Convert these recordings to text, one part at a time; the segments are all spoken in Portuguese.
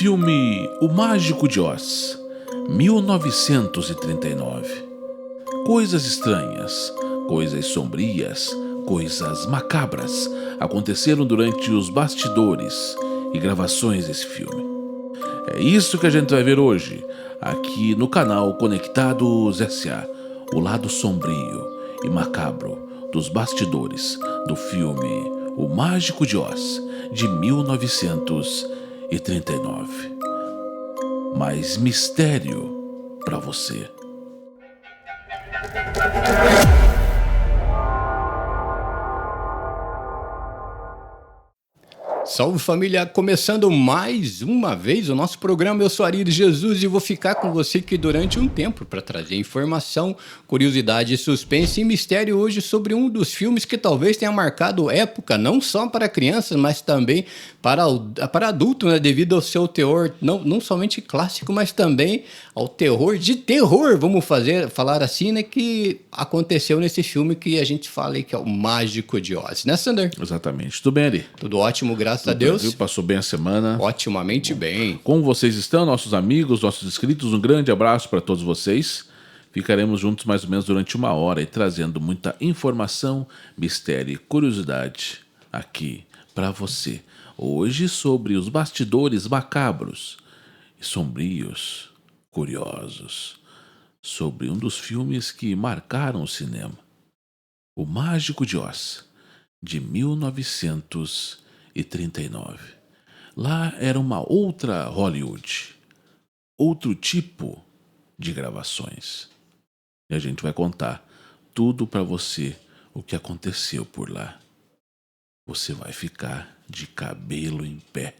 Filme O Mágico de Oz, 1939. Coisas estranhas, coisas sombrias, coisas macabras aconteceram durante os bastidores e gravações desse filme. É isso que a gente vai ver hoje, aqui no canal Conectados S.A., o lado sombrio e macabro dos bastidores do filme O Mágico de Oz, de 1939. Mais mistério para você. Salve família, começando mais uma vez o nosso programa. Eu sou Ari de Jesus e vou ficar com você aqui durante um tempo para trazer informação, curiosidade, suspense e mistério hoje sobre um dos filmes que talvez tenha marcado época, não só para crianças, mas também para adulto, né? Devido ao seu teor, não somente clássico, mas também ao terror de terror, vamos falar assim, né? Que aconteceu nesse filme que a gente fala aí que é o Mágico de Oz, né, Sander? Exatamente. Tudo bem, Ari? Tudo ótimo, graças a Deus. Viu? Passou bem a semana? Otimamente bem. Como vocês estão, nossos amigos, nossos inscritos? Um grande abraço para todos vocês. Ficaremos juntos mais ou menos durante uma hora e trazendo muita informação, mistério e curiosidade aqui para você. Hoje sobre os bastidores macabros e sombrios, curiosos, sobre um dos filmes que marcaram o cinema, O Mágico de Oz, de 1939. Lá era uma outra Hollywood, outro tipo de gravações. E a gente vai contar tudo para você o que aconteceu por lá. Você vai ficar de cabelo em pé.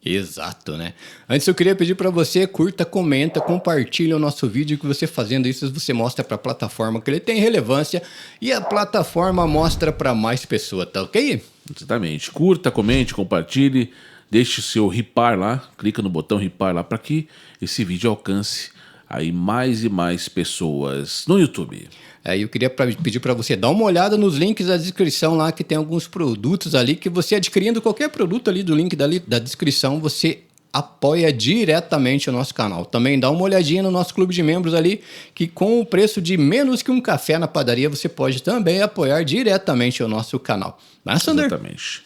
Exato, né? Antes eu queria pedir para você, curta, comenta, compartilha o nosso vídeo, que você fazendo isso, você mostra para a plataforma que ele tem relevância e a plataforma mostra para mais pessoas, tá ok? Exatamente. Curta, comente, compartilhe, deixe o seu ripar lá, clica no botão ripar lá para que esse vídeo alcance aí mais e mais pessoas no YouTube. Eu queria pedir para você dar uma olhada nos links da descrição lá, que tem alguns produtos ali, que você adquirindo qualquer produto ali do link da descrição, você apoia diretamente o nosso canal. Também dá uma olhadinha no nosso clube de membros ali, que com o preço de menos que um café na padaria, você pode também apoiar diretamente o nosso canal. Não é, Sander? Exatamente.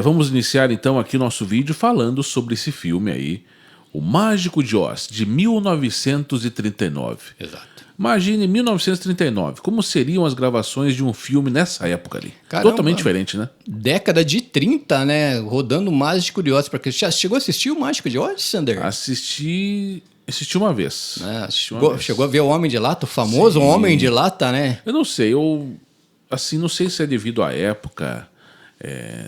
Vamos iniciar então aqui o nosso vídeo falando sobre esse filme aí, O Mágico de Oz, de 1939. Exato. Imagine 1939, como seriam as gravações de um filme nessa época ali? Caramba, totalmente diferente, né? Década de 30, né? Rodando o Mágico de Oz. Já chegou a assistir o Mágico de Oz, Sander? Assisti uma vez. Chegou a ver o Homem de Lata, o famoso Sim. Homem de Lata, né? Eu não sei, não sei se é devido à época,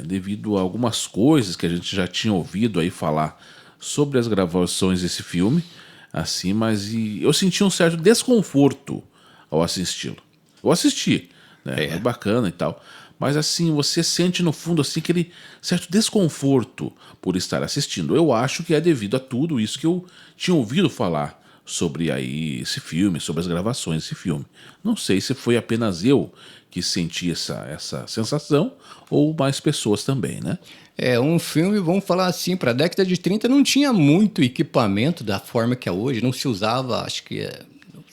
devido a algumas coisas que a gente já tinha ouvido aí falar sobre as gravações desse filme, assim, mas eu senti um certo desconforto ao assisti-lo. Eu assisti, né? É bacana e tal, mas assim, você sente no fundo assim aquele certo desconforto por estar assistindo. Eu acho que é devido a tudo isso que eu tinha ouvido falar sobre aí esse filme, sobre as gravações desse filme. Não sei se foi apenas eu que senti essa sensação ou mais pessoas também, né? Um filme, vamos falar assim, para a década de 30 não tinha muito equipamento da forma que é hoje, não se usava, acho que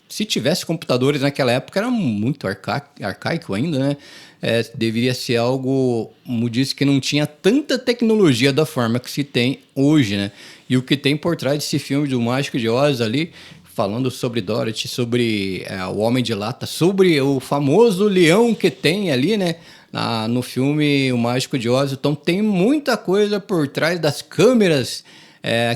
se tivesse computadores naquela época era muito arcaico ainda, né? Deveria ser algo, como disse, que não tinha tanta tecnologia da forma que se tem hoje, né? E o que tem por trás desse filme do Mágico de Oz ali, falando sobre Dorothy, sobre o Homem de Lata, sobre o famoso leão que tem ali, né? No filme O Mágico de Oz. Então tem muita coisa por trás das câmeras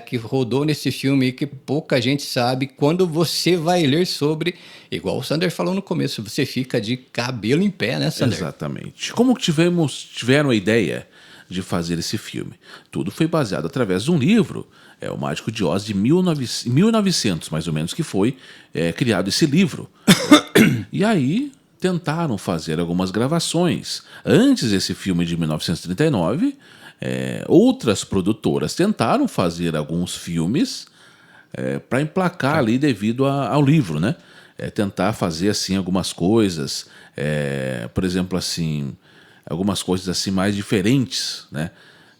que rodou nesse filme que pouca gente sabe. Quando você vai ler sobre, igual o Sander falou no começo, você fica de cabelo em pé, né, Sander? Exatamente. Como tiveram a ideia de fazer esse filme? Tudo foi baseado através de um livro, O Mágico de Oz, de 1900, mais ou menos, que foi criado esse livro. E aí tentaram fazer algumas gravações. Antes desse filme de 1939, outras produtoras tentaram fazer alguns filmes para emplacar ali devido ao livro, né? Tentar fazer assim algumas coisas, por exemplo, assim, algumas coisas assim mais diferentes, né?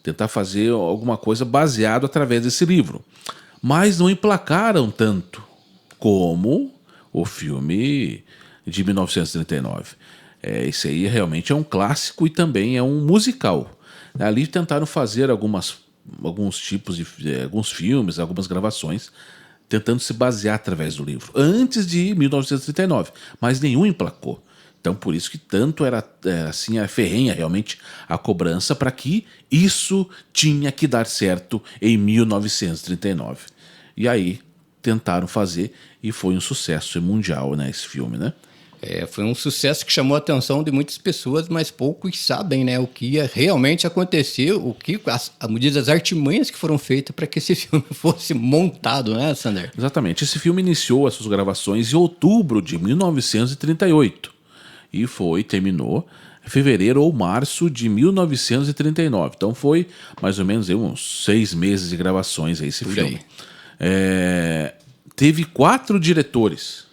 tentar fazer alguma coisa baseado através desse livro. Mas não emplacaram tanto como o filme de 1939. Esse aí realmente é um clássico e também é um musical. Ali tentaram fazer alguns tipos de alguns filmes, algumas gravações, tentando se basear através do livro, antes de 1939, mas nenhum emplacou. Então, por isso que tanto era assim, a ferrenha realmente a cobrança para que isso tinha que dar certo em 1939. E aí tentaram fazer e foi um sucesso mundial, né, esse filme, né? Foi um sucesso que chamou a atenção de muitas pessoas, mas poucos sabem, né, o que realmente aconteceu, as artimanhas que foram feitas para que esse filme fosse montado, né, Sander? Exatamente. Esse filme iniciou as suas gravações em outubro de 1938 e terminou em fevereiro ou março de 1939. Então foi mais ou menos uns 6 meses de gravações esse filme. Teve 4 diretores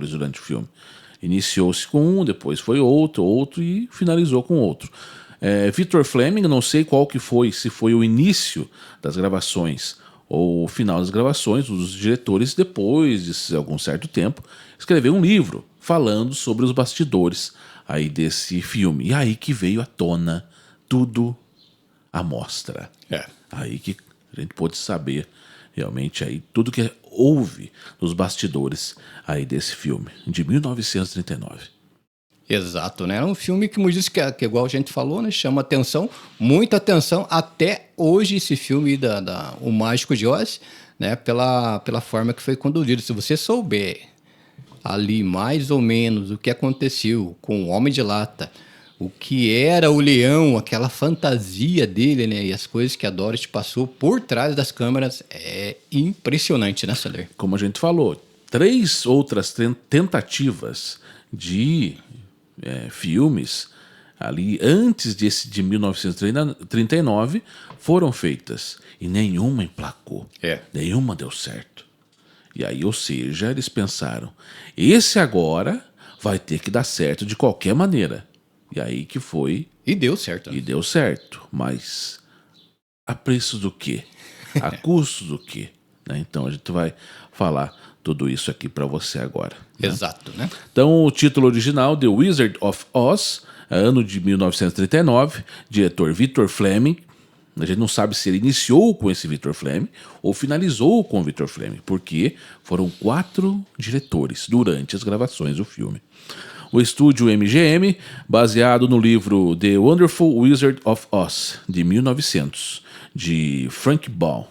durante o filme. Iniciou-se com um, depois foi outro e finalizou com outro. Victor Fleming, não sei qual que foi, se foi o início das gravações ou o final das gravações, os diretores, depois de algum certo tempo, escreveu um livro falando sobre os bastidores aí desse filme. E aí que veio à tona tudo à mostra. Aí que a gente pôde saber realmente aí tudo que houve nos bastidores aí desse filme, de 1939. Exato, né? É um filme que, como disse, que igual a gente falou, né? Chama atenção, muita atenção, até hoje esse filme O Mágico de Oz, né? Pela forma que foi conduzido. Se você souber ali mais ou menos o que aconteceu com o Homem de Lata, o que era o leão, aquela fantasia dele, né? E as coisas que a Dorothy passou por trás das câmeras, é impressionante, né, Sander? Como a gente falou, 3 outras tentativas de filmes ali antes de 1939 foram feitas e nenhuma emplacou, nenhuma deu certo. E aí, ou seja, eles pensaram, esse agora vai ter que dar certo de qualquer maneira. E aí que foi. E deu certo. E deu certo. Mas a preço do quê? A custo do quê? Né? Então a gente vai falar tudo isso aqui para você agora. Né? Exato, né? Então o título original, The Wizard of Oz, ano de 1939, diretor Victor Fleming. A gente não sabe se ele iniciou com esse Victor Fleming ou finalizou com o Victor Fleming, porque foram 4 diretores durante as gravações do filme. O estúdio MGM, baseado no livro The Wonderful Wizard of Oz, de 1900, de Frank Baum.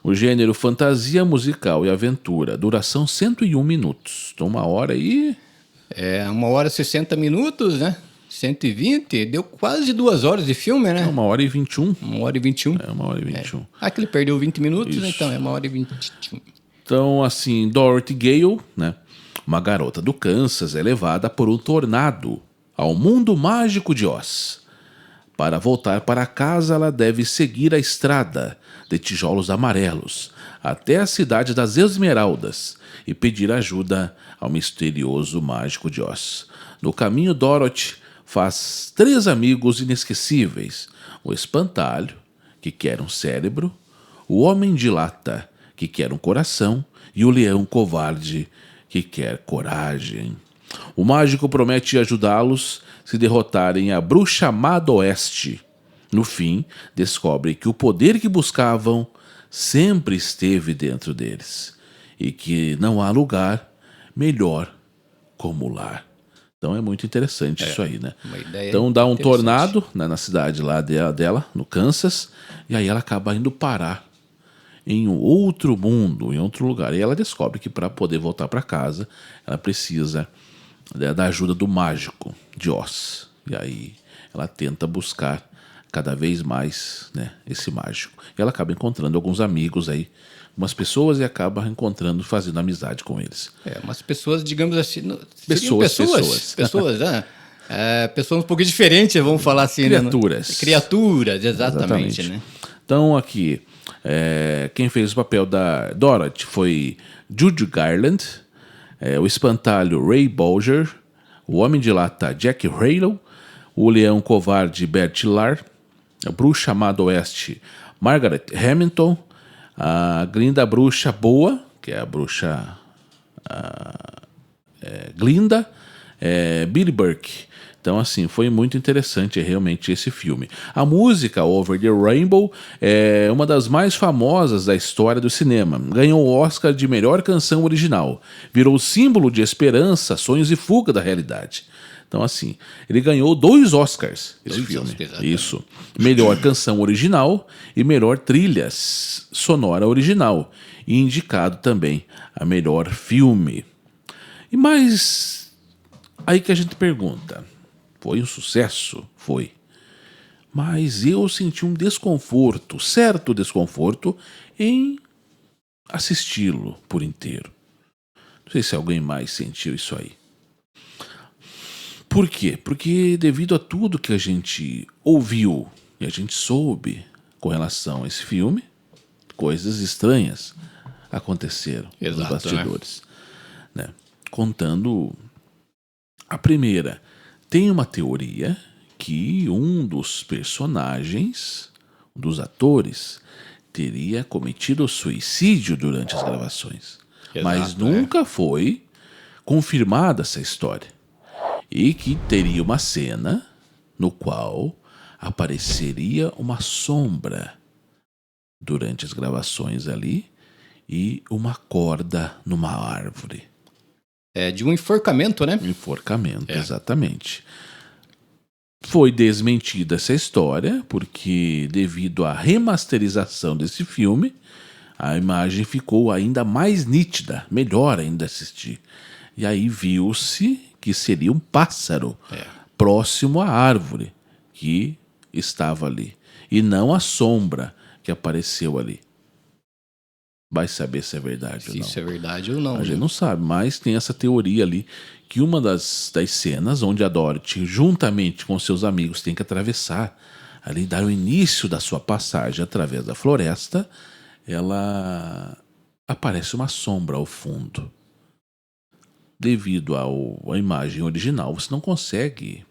O gênero fantasia musical e aventura, duração 101 minutos. Então 1 hora e... 1 hora e 60 minutos, né? 120, deu quase 2 horas de filme, né? 1 hora e 21. 1 hora e 21. 1 hora e 21. Que ele perdeu 20 minutos, Isso. então é 1 hora e 21. Então, assim, Dorothy Gale, né? Uma garota do Kansas é levada por um tornado ao mundo mágico de Oz. Para voltar para casa, ela deve seguir a estrada de tijolos amarelos até a cidade das Esmeraldas e pedir ajuda ao misterioso mágico de Oz. No caminho, Dorothy faz 3 amigos inesquecíveis: o espantalho, que quer um cérebro, o homem de lata, que quer um coração, e o leão covarde, que quer coragem. O mágico promete ajudá-los se derrotarem a bruxa má do oeste. No fim, descobre que o poder que buscavam sempre esteve dentro deles e que não há lugar melhor como lar. Então é muito interessante isso aí, né? Então dá um tornado, né, na cidade lá dela, no Kansas, e aí ela acaba indo parar em um outro mundo, em outro lugar. E ela descobre que para poder voltar para casa, ela precisa da ajuda do mágico de Oz. E aí ela tenta buscar cada vez mais, né, esse mágico. E ela acaba encontrando alguns amigos aí, umas pessoas, e acaba encontrando, fazendo amizade com eles. Umas pessoas, digamos assim... Pessoas. Né? Pessoas um pouco diferentes, vamos falar assim. Criaturas. Né? Criaturas, exatamente. Né? Então aqui, quem fez o papel da Dorothy foi Judy Garland, o espantalho Ray Bolger, o homem de lata Jack Harlow, o leão covarde Bert Lahr, A bruxa má do oeste, Margaret Hamilton. A Glinda Bruxa Boa, que é a bruxa Glinda, Billy Burke. Então, assim, foi muito interessante realmente esse filme. A música Over the Rainbow é uma das mais famosas da história do cinema. Ganhou o Oscar de melhor canção original. Virou símbolo de esperança, sonhos e fuga da realidade. Então, assim, ele ganhou 2 Oscars, esse filme. Isso. Melhor canção original e melhor trilha sonora original. E indicado também a melhor filme. E mais aí que a gente pergunta, foi um sucesso? Foi. Mas eu senti um desconforto, certo desconforto, em assisti-lo por inteiro. Não sei se alguém mais sentiu isso aí. Por quê? Porque devido a tudo que a gente ouviu e a gente soube com relação a esse filme, coisas estranhas aconteceram nos bastidores. Né? Contando a primeira, tem uma teoria que um dos personagens, um dos atores, teria cometido suicídio durante as gravações. Mas nunca foi confirmada essa história. E que teria uma cena no qual apareceria uma sombra durante as gravações ali e uma corda numa árvore. É de um enforcamento, né? Enforcamento, exatamente. Foi desmentida essa história porque, devido à remasterização desse filme, a imagem ficou ainda mais nítida, melhor ainda assistir. E aí viu-se que seria um pássaro próximo à árvore que estava ali. E não a sombra que apareceu ali. Vai saber se é verdade ou não. Se isso é verdade ou não. A gente não sabe, mas tem essa teoria ali que uma das cenas onde a Dorothy, juntamente com seus amigos, tem que atravessar ali, dar o início da sua passagem através da floresta, ela aparece uma sombra ao fundo. Devido à imagem original, você não consegue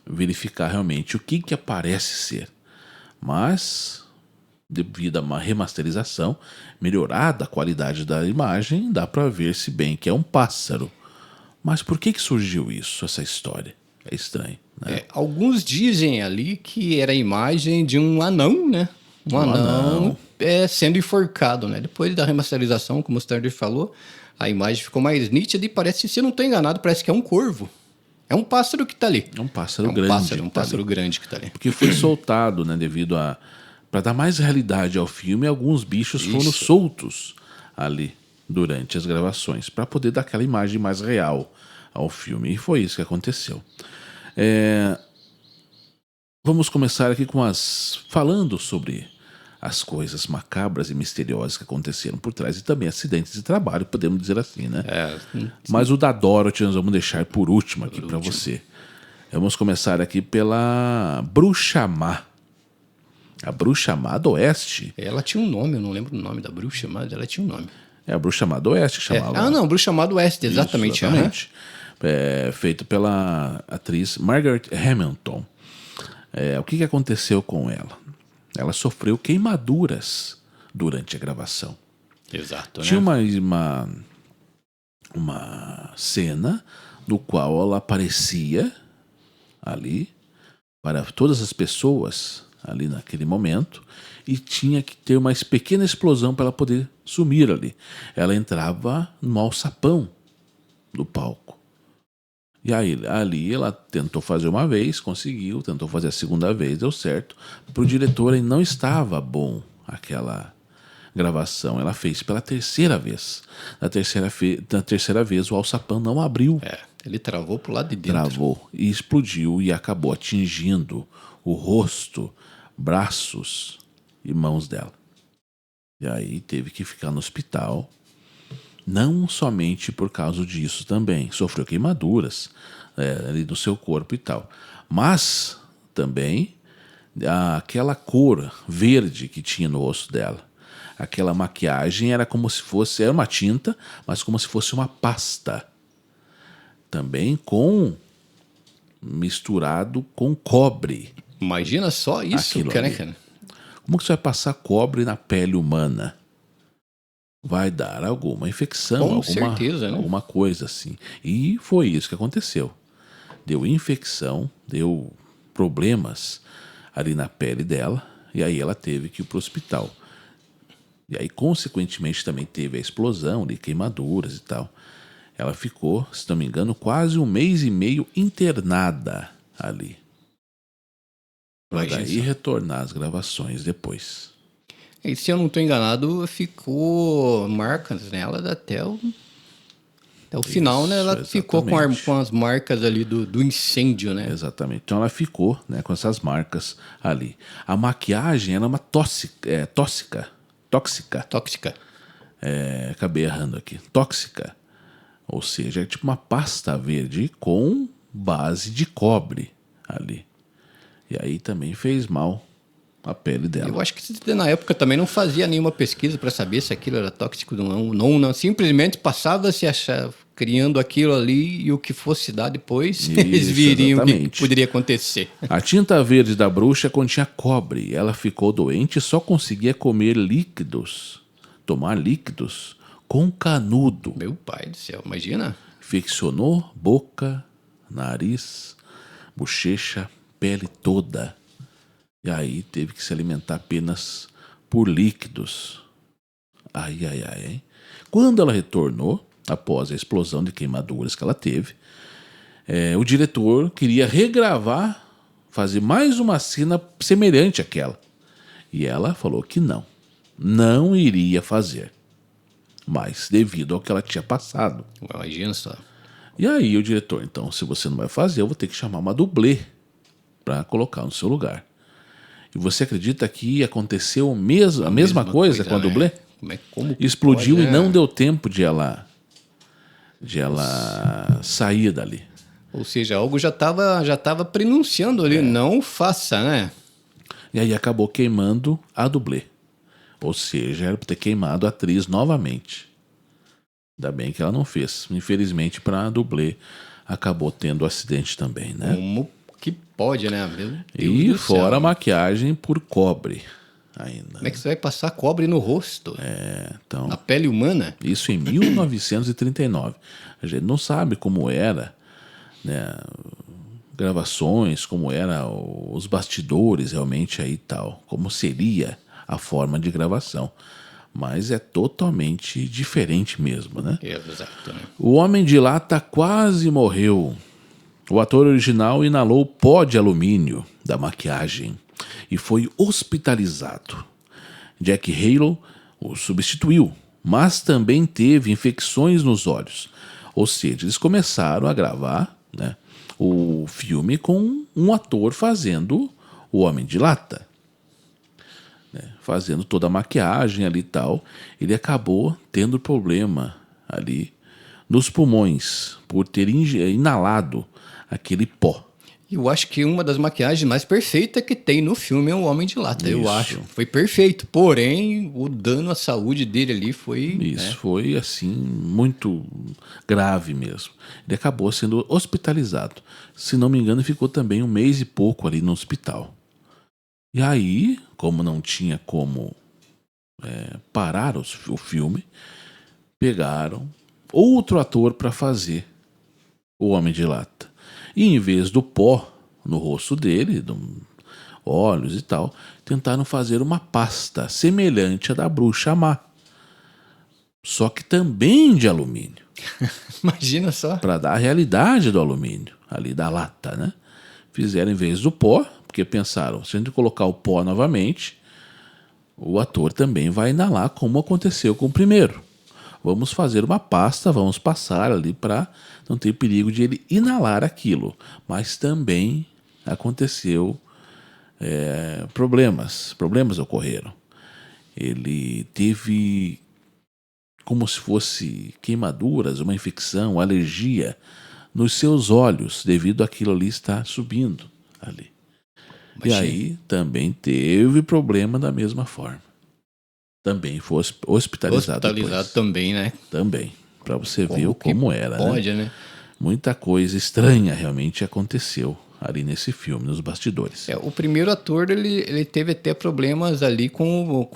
verificar realmente o que aparece ser. Mas, devido a uma remasterização, melhorada a qualidade da imagem, dá para ver-se bem que é um pássaro. Mas por que surgiu isso, essa história? É estranho, né? Alguns dizem ali que era a imagem de um anão, né? Um anão sendo enforcado, né? Depois da remasterização, como o Stanley falou, a imagem ficou mais nítida e parece, se eu não estou enganado, parece que é um corvo. É um pássaro que está ali. É um pássaro grande. Um pássaro grande que está ali. Porque foi soltado, né? Devido a... Para dar mais realidade ao filme, alguns bichos foram soltos ali durante as gravações, para poder dar aquela imagem mais real ao filme. E foi isso que aconteceu. Vamos começar aqui falando sobre as coisas macabras e misteriosas que aconteceram por trás e também acidentes de trabalho, podemos dizer assim, né? Mas o da Dorothy nós vamos deixar por último aqui para você. Vamos começar aqui pela Bruxa Má. A Bruxa Má do Oeste. Ela tinha um nome, eu não lembro o nome da bruxa, mas ela tinha um nome. É a Bruxa Má do Oeste que chamava. Bruxa Má do Oeste, exatamente. Isso, exatamente. Feito pela atriz Margaret Hamilton. O que aconteceu com ela? Ela sofreu queimaduras durante a gravação. Exato, Tinha uma cena no qual ela aparecia ali para todas as pessoas ali naquele momento e tinha que ter uma pequena explosão para ela poder sumir ali. Ela entrava no alçapão do palco. E aí, ali ela tentou fazer uma vez, conseguiu, tentou fazer a segunda vez, deu certo. Para o diretor aí não estava bom aquela gravação. Ela fez pela terceira vez. Na terceira vez o alçapão não abriu. Ele travou pro lado de dentro. Travou e explodiu e acabou atingindo o rosto, braços e mãos dela. E aí teve que ficar no hospital. Não somente por causa disso também. Sofreu queimaduras ali no seu corpo e tal. Mas também aquela cor verde que tinha no rosto dela. Aquela maquiagem era como se fosse... Era uma tinta, mas como se fosse uma pasta. Também misturado com cobre. Imagina só isso, Aquilo cara, ali. cara. Como que você vai passar cobre na pele humana? Vai dar alguma infecção, Com certeza, né? alguma coisa assim. E foi isso que aconteceu. Deu infecção, deu problemas ali na pele dela, e aí ela teve que ir para o hospital. E aí, consequentemente, também teve a explosão de queimaduras e tal. Ela ficou, se não me engano, quase 1 mês e meio internada ali. Para Imagina daí só. retornar às gravações depois. E se eu não estou enganado, ficou marcas nela até o final, né? Isso, Ela ficou com, exatamente. com as marcas ali do incêndio, né? Exatamente. Então ela ficou, né, com essas marcas ali. A maquiagem era uma tóxica. Tóxica. Acabei errando aqui. Tóxica. Ou seja, é tipo uma pasta verde com base de cobre ali. E aí também fez mal à pele dela. Eu acho que na época também não fazia nenhuma pesquisa para saber se aquilo era tóxico ou não. Não, simplesmente passava-se criando aquilo ali e o que fosse dar depois, eles Isso, viriam o que exatamente. poderia acontecer. A tinta verde da bruxa continha cobre. Ela ficou doente e só conseguia comer líquidos, tomar líquidos com canudo. Meu pai do céu, imagina. Infeccionou boca, nariz, bochecha, pele toda. E aí teve que se alimentar apenas por líquidos. Ai, ai, ai, hein? Quando ela retornou, após a explosão de queimaduras que ela teve, o diretor queria regravar, fazer mais uma cena semelhante àquela. E ela falou que não iria fazer. Mas devido ao que ela tinha passado. Imagina só. E aí o diretor, então, se você não vai fazer, eu vou ter que chamar uma dublê para colocar no seu lugar. E você acredita que aconteceu a mesma coisa com a dublê? Né? Como Explodiu pode, e não deu tempo de ela sair dali. Ou seja, algo já tava prenunciando ali, não faça, né? E aí acabou queimando a dublê. Ou seja, era para ter queimado a atriz novamente. Ainda bem que ela não fez. Infelizmente, para a dublê, acabou tendo acidente também, né? Como que pode, né? Meu Deus E do fora a céu. maquiagem por cobre ainda. Como é que você vai passar cobre no rosto? Então, Na pele humana? isso em 1939. A gente não sabe como era, né, gravações, como era os bastidores realmente aí e tal, como seria a forma de gravação. Mas é totalmente diferente mesmo, né? Exato, né? O Homem de Lata quase morreu. O ator original inalou pó de alumínio da maquiagem e foi hospitalizado. Jack Halo o substituiu, mas também teve infecções nos olhos. Ou seja, eles começaram a gravar, né, o filme com um ator fazendo o Homem de Lata, né, fazendo toda a maquiagem ali e tal. Ele acabou tendo problema ali nos pulmões por ter inalado aquele pó. Eu acho que uma das maquiagens mais perfeitas que tem no filme é o Homem de Lata, eu Isso. acho. Foi perfeito, porém o dano à saúde dele ali foi... Isso, foi assim, muito grave mesmo. Ele acabou sendo hospitalizado. Se não me engano, ficou também 1 mês e pouco ali no hospital. E aí, como não tinha como parar o filme, pegaram outro ator para fazer o Homem de Lata. E em vez do pó no rosto dele, olhos e tal, tentaram fazer uma pasta semelhante à da Bruxa Má. Só que também de alumínio. Imagina só. Para dar a realidade do alumínio, ali da lata, né? Fizeram em vez do pó, porque pensaram, se a gente colocar o pó novamente, o ator também vai inalar, como aconteceu com o primeiro. Vamos fazer uma pasta, vamos passar ali para não ter perigo de ele inalar aquilo. Mas também aconteceu problemas ocorreram. Ele teve como se fosse queimaduras, uma infecção, alergia nos seus olhos, devido àquilo ali estar subindo ali. E aí também teve problema da mesma forma. Também foi hospitalizado depois. Também, né? Também, para você ver como era, pode, né? né? Muita coisa estranha realmente aconteceu ali nesse filme, nos bastidores. O primeiro ator, ele teve até problemas ali com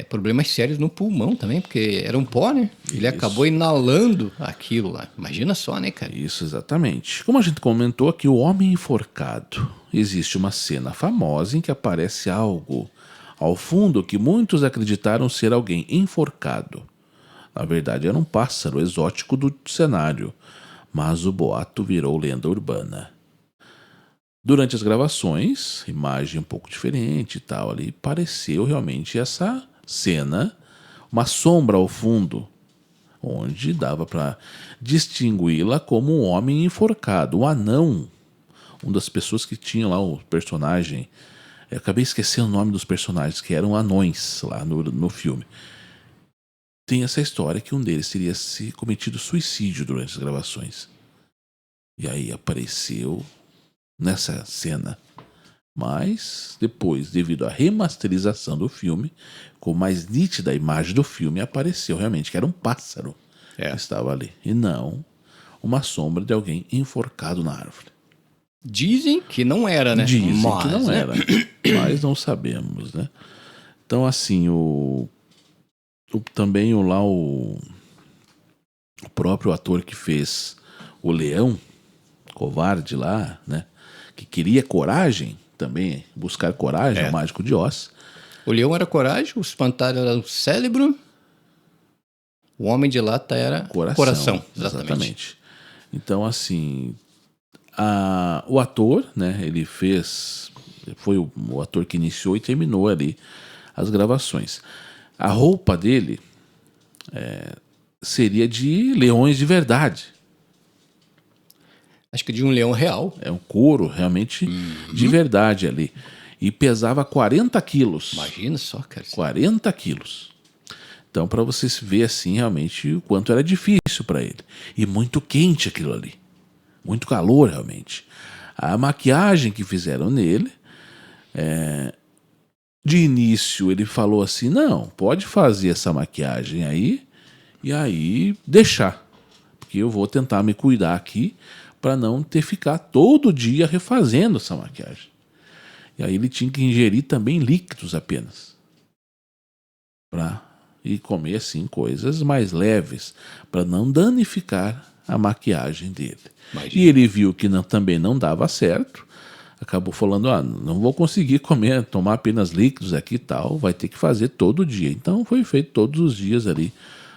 problemas sérios no pulmão também, porque era um pó, né? Ele acabou inalando aquilo lá. Imagina só, né, cara? Isso, exatamente. Como a gente comentou aqui, o homem enforcado. Existe uma cena famosa em que aparece algo ao fundo que muitos acreditaram ser alguém enforcado. Na verdade, era um pássaro exótico do cenário, mas o boato virou lenda urbana. Durante as gravações, imagem um pouco diferente e tal ali, pareceu realmente essa cena, uma sombra ao fundo, onde dava para distingui-la como um homem enforcado, um anão, uma das pessoas que tinha lá o personagem. Eu acabei esquecendo o nome dos personagens, que eram anões lá no filme. Tem essa história que um deles teria se cometido suicídio durante as gravações. E aí apareceu nessa cena. Mas depois, devido à remasterização do filme, com mais nítida a imagem do filme, apareceu realmente que era um pássaro que estava ali. E não uma sombra de alguém enforcado na árvore. Dizem que não era, né? Dizem que não era, mas não sabemos, né? Então, assim, também o próprio ator que fez o leão, covarde lá, né? Que queria coragem também, buscar coragem, o Mágico de Oz. O leão era coragem, o espantalho era o cérebro, o homem de lata era coração. Exatamente. Então, assim, o ator, né? Ele foi o ator que iniciou e terminou ali as gravações. A roupa dele seria de leões de verdade. Acho que de um leão real. É um couro realmente de verdade ali. E pesava 40 quilos. Imagina só, cara. 40 quilos. Então, para você ver assim, realmente, o quanto era difícil para ele. E muito quente aquilo ali. Muito calor, realmente. A maquiagem que fizeram nele, de início ele falou assim, não, pode fazer essa maquiagem aí, e aí deixar. Porque eu vou tentar me cuidar aqui, para não ter que ficar todo dia refazendo essa maquiagem. E aí ele tinha que ingerir também líquidos apenas. E comer assim coisas mais leves, para não danificar a maquiagem dele. Imagina. E ele viu que também não dava certo, acabou falando, não vou conseguir tomar apenas líquidos aqui e tal, vai ter que fazer todo dia. Então foi feito todos os dias ali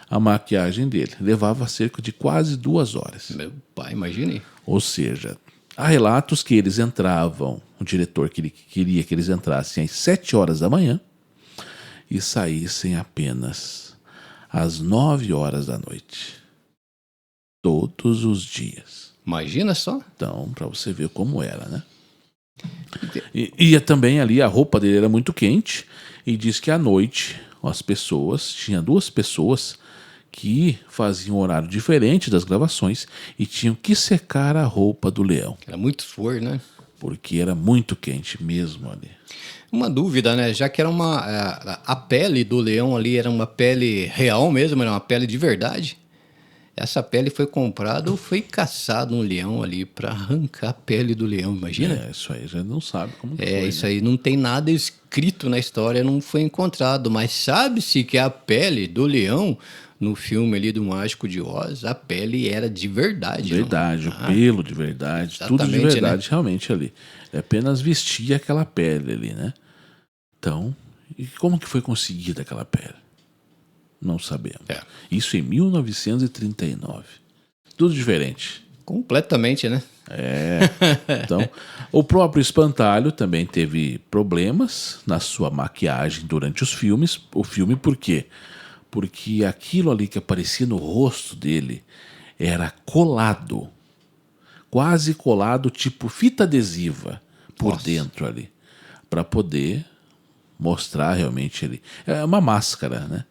a maquiagem dele. Levava cerca de quase 2 horas. Meu pai, imagine. Ou seja, há relatos que eles entravam, o diretor queria que eles entrassem às 7 horas da manhã e saíssem apenas às 9 horas da noite. Todos os dias. Imagina só. Então, para você ver como era, né? E também ali a roupa dele era muito quente e diz que à noite tinha 2 pessoas que faziam um horário diferente das gravações e tinham que secar a roupa do leão. Era muito suor, né? Porque era muito quente mesmo ali. Uma dúvida, né? Já que era a pele do leão ali era uma pele real mesmo, era uma pele de verdade. Essa pele foi comprada ou foi caçado um leão ali para arrancar a pele do leão, imagina? Isso aí já não sabe como foi. Isso aí não tem nada escrito na história, não foi encontrado, mas sabe-se que a pele do leão no filme ali do Mágico de Oz, a pele era de verdade. Verdade, o pelo de verdade, tudo de verdade, né? Realmente ali. Apenas vestia aquela pele ali, né? Então, e como que foi conseguida aquela pele? Não sabemos. Isso em 1939. Tudo diferente. Completamente, né? Então, o próprio Espantalho também teve problemas na sua maquiagem durante os filmes. O filme, por quê? Porque aquilo ali que aparecia no rosto dele era colado. Quase colado, tipo fita adesiva por dentro ali. Para poder mostrar realmente ali. É uma máscara, né?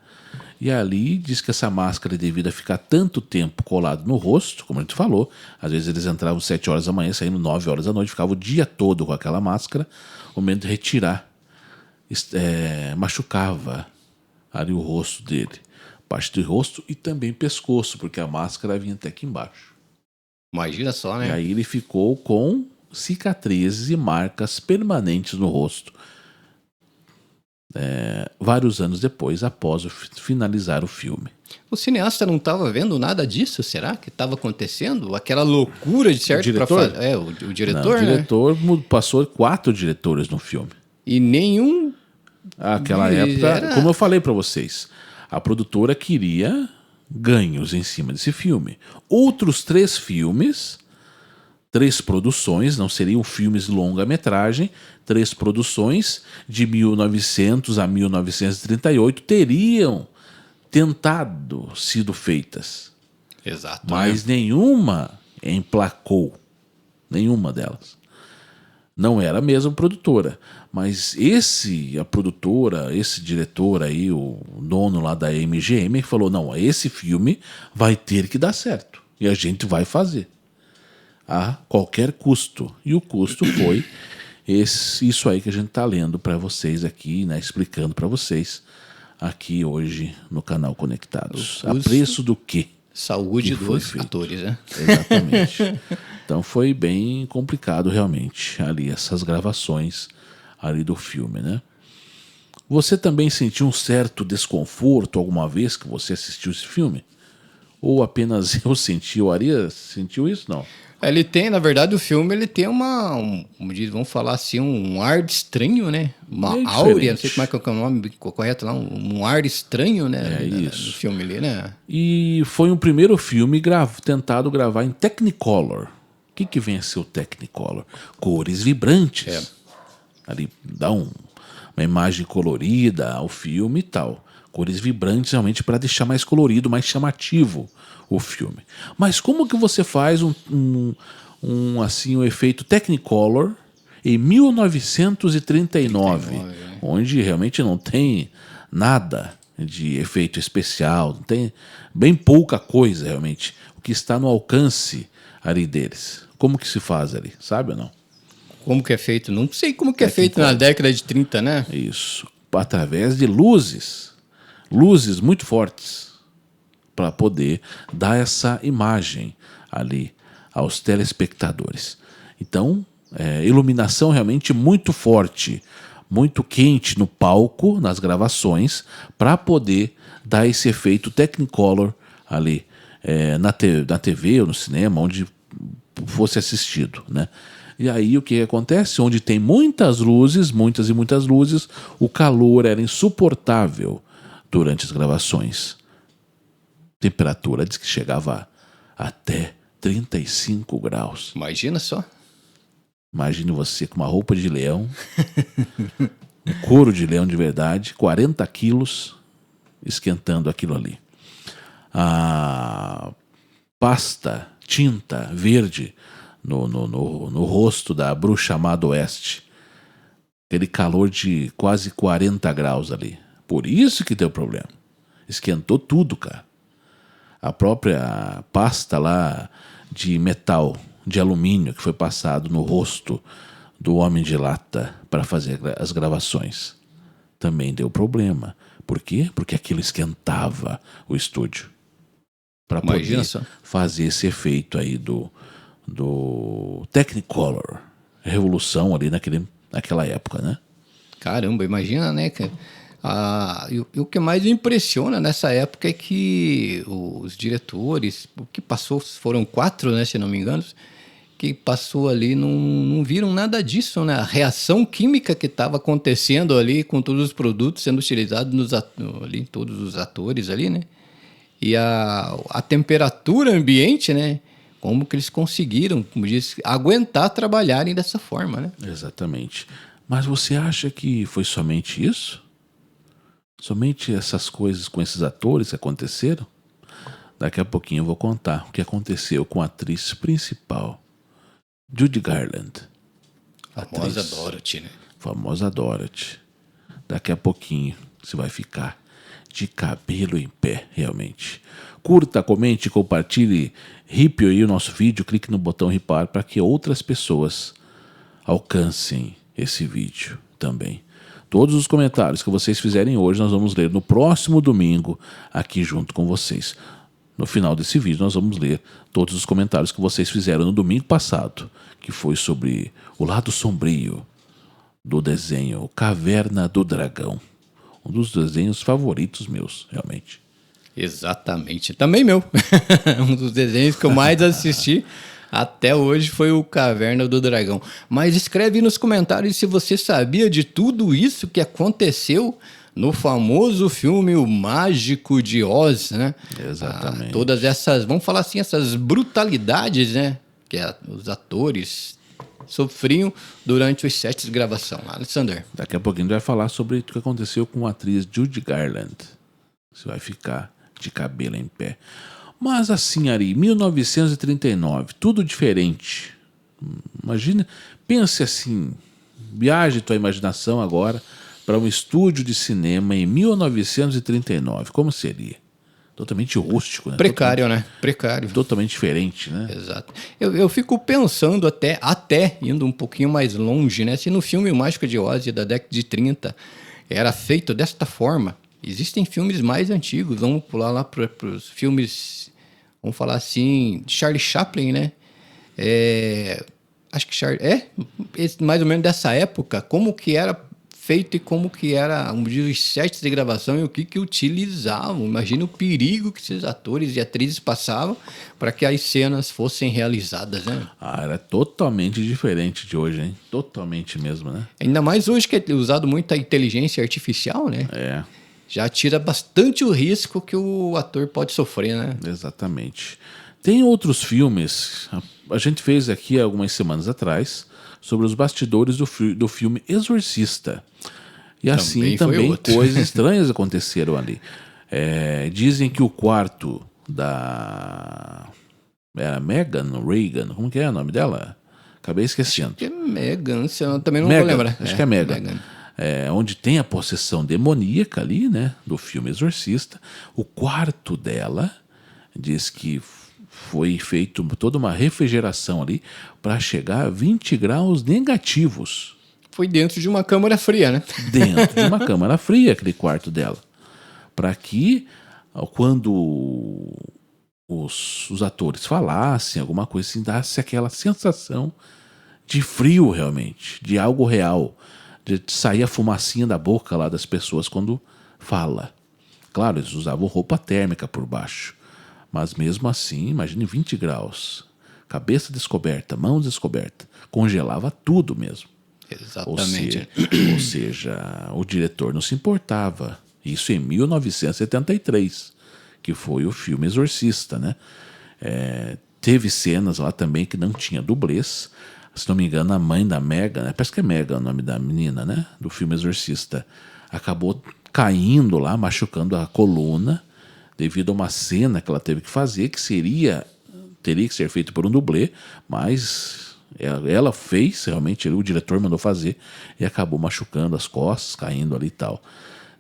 E ali diz que essa máscara, devido a ficar tanto tempo colado no rosto, como a gente falou, às vezes eles entravam 7 horas da manhã, saindo 9 horas da noite, ficavam o dia todo com aquela máscara, o momento de retirar, machucava ali o rosto dele, parte do rosto e também pescoço, porque a máscara vinha até aqui embaixo. Imagina só, né? E aí ele ficou com cicatrizes e marcas permanentes no rosto. Vários anos depois, após finalizar o filme. O cineasta não estava vendo nada disso? Será que estava acontecendo? Aquela loucura de certo para diretor? fazer. O diretor, Não, o né? diretor passou 4 diretores no filme. E nenhum. Aquela E época, era- como eu falei para vocês, a produtora queria ganhos em cima desse filme. Outros 3 filmes, 3 produções, não seriam filmes de longa-metragem, 3 produções de 1900 a 1938 teriam tentado sido feitas, Exato. mas nenhuma emplacou, nenhuma delas. Não era a mesma produtora, mas a produtora, esse diretor aí, o dono lá da MGM, falou, não, esse filme vai ter que dar certo e a gente vai fazer a qualquer custo. E o custo foi isso aí que a gente está lendo para vocês aqui, né, explicando para vocês aqui hoje no canal Conectados. A preço do quê? Saúde Que foi dos feito. atores, né? Exatamente. Então foi bem complicado realmente ali essas gravações ali do filme, né? Você também sentiu um certo desconforto alguma vez que você assistiu esse filme? Ou apenas eu senti? O Arias sentiu isso? Não. Ele tem, na verdade, o filme ele tem vamos falar assim, um ar estranho, né? Uma Bem áurea, não sei diferente. como é que é o nome correto lá, um ar estranho, né? Isso. No filme ali, né? E foi um primeiro filme tentado gravar em Technicolor. O que vem a ser o Technicolor? Cores vibrantes. Ali dá uma imagem colorida ao filme e tal. Cores vibrantes realmente para deixar mais colorido, mais chamativo o filme. Mas como que você faz um efeito Technicolor em 1939, onde realmente não tem nada de efeito especial, não tem bem pouca coisa realmente, o que está no alcance ali deles. Como que se faz ali, sabe ou não? Como que é feito? Não sei como que é feito na década de 30, né? Isso, através de luzes muito fortes, para poder dar essa imagem ali aos telespectadores. Então, iluminação realmente muito forte, muito quente no palco, nas gravações, para poder dar esse efeito Technicolor ali na TV ou no cinema, onde fosse assistido, né? E aí o que acontece? Onde tem muitas e muitas luzes, o calor era insuportável durante as gravações. Temperatura diz que chegava até 35 graus. Imagina só. Imagine você com uma roupa de leão, um couro de leão de verdade, 40 quilos, esquentando aquilo ali. A tinta verde no rosto da bruxa amada Oeste. Aquele calor de quase 40 graus ali. Por isso que deu problema. Esquentou tudo, cara. A própria pasta lá de metal, de alumínio, que foi passado no rosto do Homem de Lata para fazer as gravações, também deu problema. Por quê? Porque aquilo esquentava o estúdio. Para poder fazer esse efeito aí do Technicolor. Revolução ali naquela época, né? Caramba, imagina, né, cara? E o que mais me impressiona nessa época é que os diretores, o que passou, foram 4, né, se não me engano, que passou ali, não viram nada disso, né? A reação química que estava acontecendo ali com todos os produtos sendo utilizados ali, todos os atores ali, né? E a temperatura ambiente, né? Como que eles conseguiram, como diz, aguentar trabalharem dessa forma, né? Exatamente. Mas você acha que foi somente isso? Somente essas coisas com esses atores que aconteceram? Daqui a pouquinho eu vou contar o que aconteceu com a atriz principal, Judy Garland. Famosa Dorothy, né? Famosa Dorothy. Daqui a pouquinho você vai ficar de cabelo em pé, realmente. Curta, comente, compartilhe, hipe aí o nosso vídeo, clique no botão hipar para que outras pessoas alcancem esse vídeo também. Todos os comentários que vocês fizerem hoje nós vamos ler no próximo domingo aqui junto com vocês. no final desse vídeo nós vamos ler todos os comentários que vocês fizeram no domingo passado, que foi sobre o lado sombrio do desenho Caverna do Dragão. Um dos desenhos favoritos meus, realmente. Exatamente. Também meu. Um dos desenhos que eu mais assisti até hoje foi o Caverna do Dragão. Mas escreve nos comentários se você sabia de tudo isso que aconteceu no famoso filme O Mágico de Oz, né? Exatamente. Todas essas, vamos falar assim, essas brutalidades, né? Que os atores sofriam durante os sets de gravação. Alexander. Daqui a pouquinho a gente vai falar sobre o que aconteceu com a atriz Judy Garland. Você vai ficar de cabelo em pé. Mas assim, Ari, 1939, tudo diferente. Imagina, pense assim, viaje tua imaginação agora para um estúdio de cinema em 1939. Como seria? Totalmente rústico, né? Precário, né? Precário. Totalmente diferente, né? Exato. Eu fico pensando até indo um pouquinho mais longe, né? Se no filme O Mágico de Oz da década de 30 era feito desta forma, existem filmes mais antigos, vamos pular lá para os filmes, vamos falar assim, de Charlie Chaplin, né? Acho que mais ou menos dessa época, como que era feito e como que era os sets de gravação e o que utilizavam. Imagina o perigo que esses atores e atrizes passavam para que as cenas fossem realizadas, né? Era totalmente diferente de hoje, hein? Totalmente mesmo, né? Ainda mais hoje que é usado muito a inteligência artificial, né? Já tira bastante o risco que o ator pode sofrer, né? Exatamente. Tem outros filmes, a gente fez aqui algumas semanas atrás, sobre os bastidores do filme Exorcista. E assim também coisas estranhas aconteceram ali. Dizem que o quarto da... Era Megan Reagan? Como que é o nome dela? Acabei esquecendo. Acho que é Megan, eu também não vou lembrar. Acho que é Megan. Onde tem a possessão demoníaca ali, né? Do filme Exorcista. O quarto dela diz que foi feito toda uma refrigeração ali para chegar a 20 graus negativos. Foi dentro de uma câmara fria, né? Dentro de uma câmara fria, aquele quarto dela. Para que, quando os atores falassem alguma coisa assim, desse aquela sensação de frio realmente, de algo real, de sair a fumacinha da boca lá das pessoas quando fala. Claro, eles usavam roupa térmica por baixo. Mas mesmo assim, imagine 20 graus, cabeça descoberta, mãos descobertas, congelava tudo mesmo. Exatamente. Ou seja, o diretor não se importava. Isso em 1973, que foi o filme Exorcista, né? Teve cenas lá também que não tinha dublês. Se não me engano, a mãe da Megan, parece que é Megan o nome da menina, né? Do filme Exorcista, acabou caindo lá, machucando a coluna, devido a uma cena que ela teve que fazer, que teria que ser feito por um dublê, mas ela fez, realmente o diretor mandou fazer, e acabou machucando as costas, caindo ali e tal.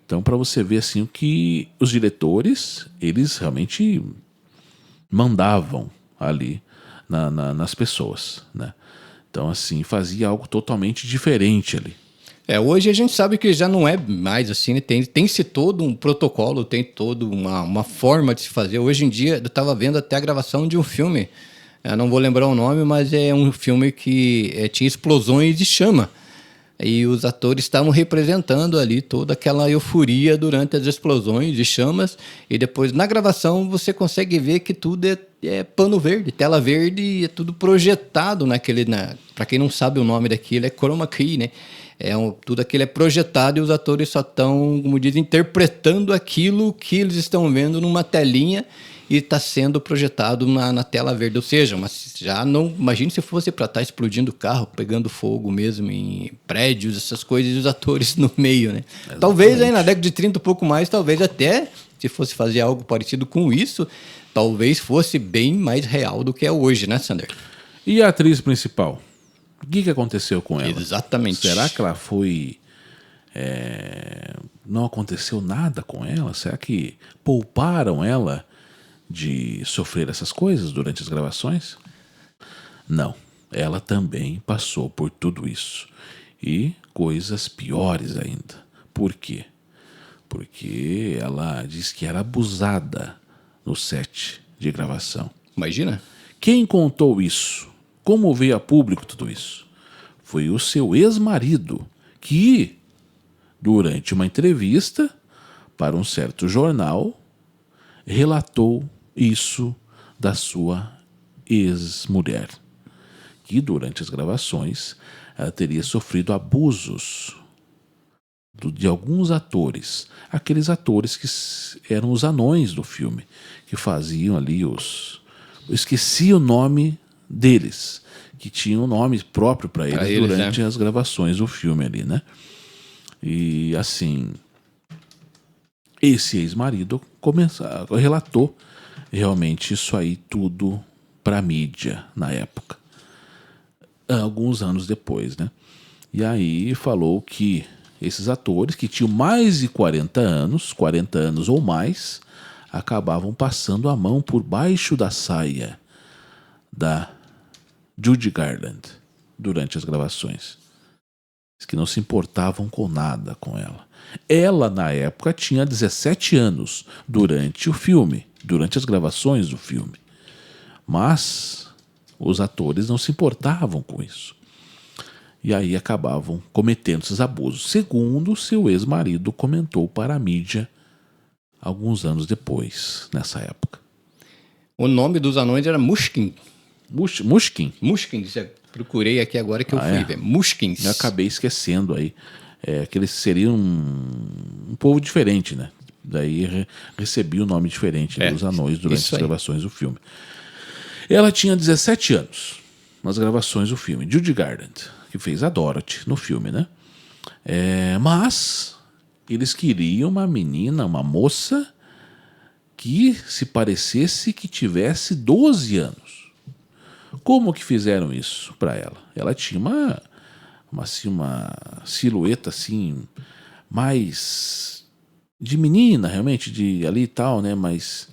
Então, para você ver assim, que os diretores, eles realmente mandavam ali nas pessoas, né? Então, assim, fazia algo totalmente diferente ali. Hoje a gente sabe que já não é mais assim, né? Tem-se todo um protocolo, tem toda uma forma de se fazer. Hoje em dia, eu estava vendo até a gravação de um filme, eu não vou lembrar o nome, mas é um filme que tinha explosões de chama. E os atores estavam representando ali toda aquela euforia durante as explosões de chamas. E depois, na gravação, você consegue ver que tudo é pano verde, tela verde, e é tudo projetado naquele... Para quem não sabe o nome daquilo, é chroma key, né? Tudo aquilo é projetado e os atores só estão, como diz, interpretando aquilo que eles estão vendo numa telinha e está sendo projetado na tela verde. Ou seja, mas já não... Imagine se fosse para estar explodindo carro, pegando fogo mesmo em prédios, essas coisas, e os atores no meio, né? Exatamente. Talvez aí na década de 30, um pouco mais, talvez até, se fosse fazer algo parecido com isso, talvez fosse bem mais real do que é hoje, né, Sander? E a atriz principal? O que aconteceu com ela? Exatamente. Será que ela foi... não aconteceu nada com ela? Será que pouparam ela de sofrer essas coisas durante as gravações? Não. Ela também passou por tudo isso. E coisas piores ainda. Por quê? Porque ela diz que era abusada no set de gravação. Imagina? Quem contou isso? Como veio a público tudo isso? Foi o seu ex-marido, que, durante uma entrevista para um certo jornal, relatou isso da sua ex-mulher, que durante as gravações ela teria sofrido abusos de alguns atores, aqueles atores que eram os anões do filme, que faziam ali os... Eu esqueci o nome deles, que tinham um nome próprio para eles durante as gravações do filme ali, né? E assim, esse ex-marido relatou realmente isso aí tudo para a mídia na época, alguns anos depois, né? E aí falou que esses atores que tinham mais de 40 anos ou mais, acabavam passando a mão por baixo da saia da Judy Garland durante as gravações. Que não se importavam com nada com ela. Ela, na época, tinha 17 anos durante o filme, durante as gravações do filme. Mas os atores não se importavam com isso. E aí acabavam cometendo esses abusos. Segundo seu ex-marido comentou para a mídia alguns anos depois, nessa época. O nome dos anões era Mushkin. Mushkin? Mushkin, procurei aqui agora que eu fui ver. Mushkins. Eu acabei esquecendo aí. Que eles seriam um povo diferente, né? Daí recebi o nome diferente dos anões durante as gravações do filme. Ela tinha 17 anos nas gravações do filme. Judy Garland, que fez a Dorothy no filme, né? Mas eles queriam uma menina, uma moça que se parecesse que tivesse 12 anos. Como que fizeram isso para ela? Ela tinha uma silhueta assim, mais de menina, realmente, de ali e tal, né? Mas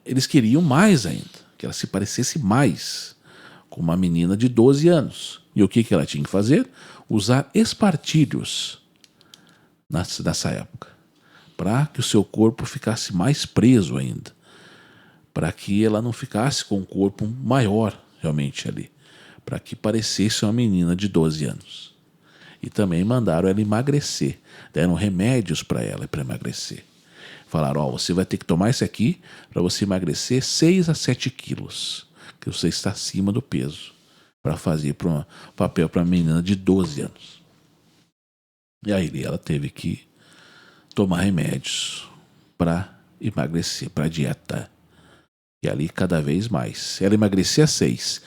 eles queriam mais ainda, que ela se parecesse mais com uma menina de 12 anos. E o que ela tinha que fazer? Usar espartilhos nessa época, para que o seu corpo ficasse mais preso ainda, para que ela não ficasse com um corpo maior realmente ali, para que parecesse uma menina de 12 anos. E também mandaram ela emagrecer, deram remédios para ela para emagrecer. Falaram, você vai ter que tomar isso aqui para você emagrecer 6 a 7 quilos, que você está acima do peso, para fazer papel para uma menina de 12 anos. E aí ela teve que tomar remédios para emagrecer, para dieta. E ali cada vez mais. Ela emagrecia 6.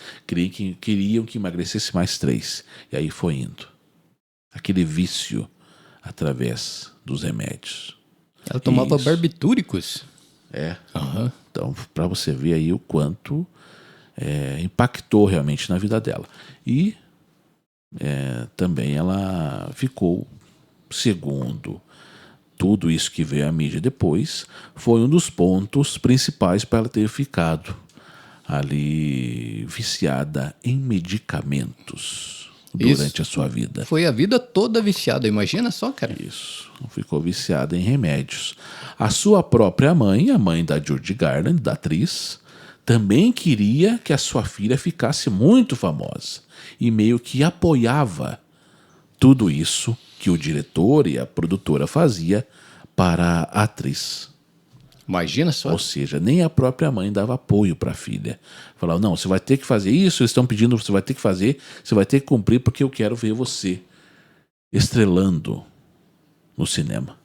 Queriam que emagrecesse mais 3. E aí foi indo. Aquele vício através dos remédios. Ela tomava barbitúricos. Uhum. Então, para você ver aí o quanto impactou realmente na vida dela. E também ela ficou, segundo tudo isso que veio à mídia depois, foi um dos pontos principais para ela ter ficado ali viciada em medicamentos durante a sua vida. Foi a vida toda viciada, imagina só, cara. Isso, ficou viciada em remédios. A sua própria mãe, a mãe da Judy Garland, da atriz, também queria que a sua filha ficasse muito famosa e meio que apoiava tudo isso que o diretor e a produtora fazia para a atriz. Imagina só. Ou seja, nem a própria mãe dava apoio para a filha. Falava, não, você vai ter que fazer isso, eles estão pedindo, você vai ter que fazer, você vai ter que cumprir porque eu quero ver você estrelando no cinema.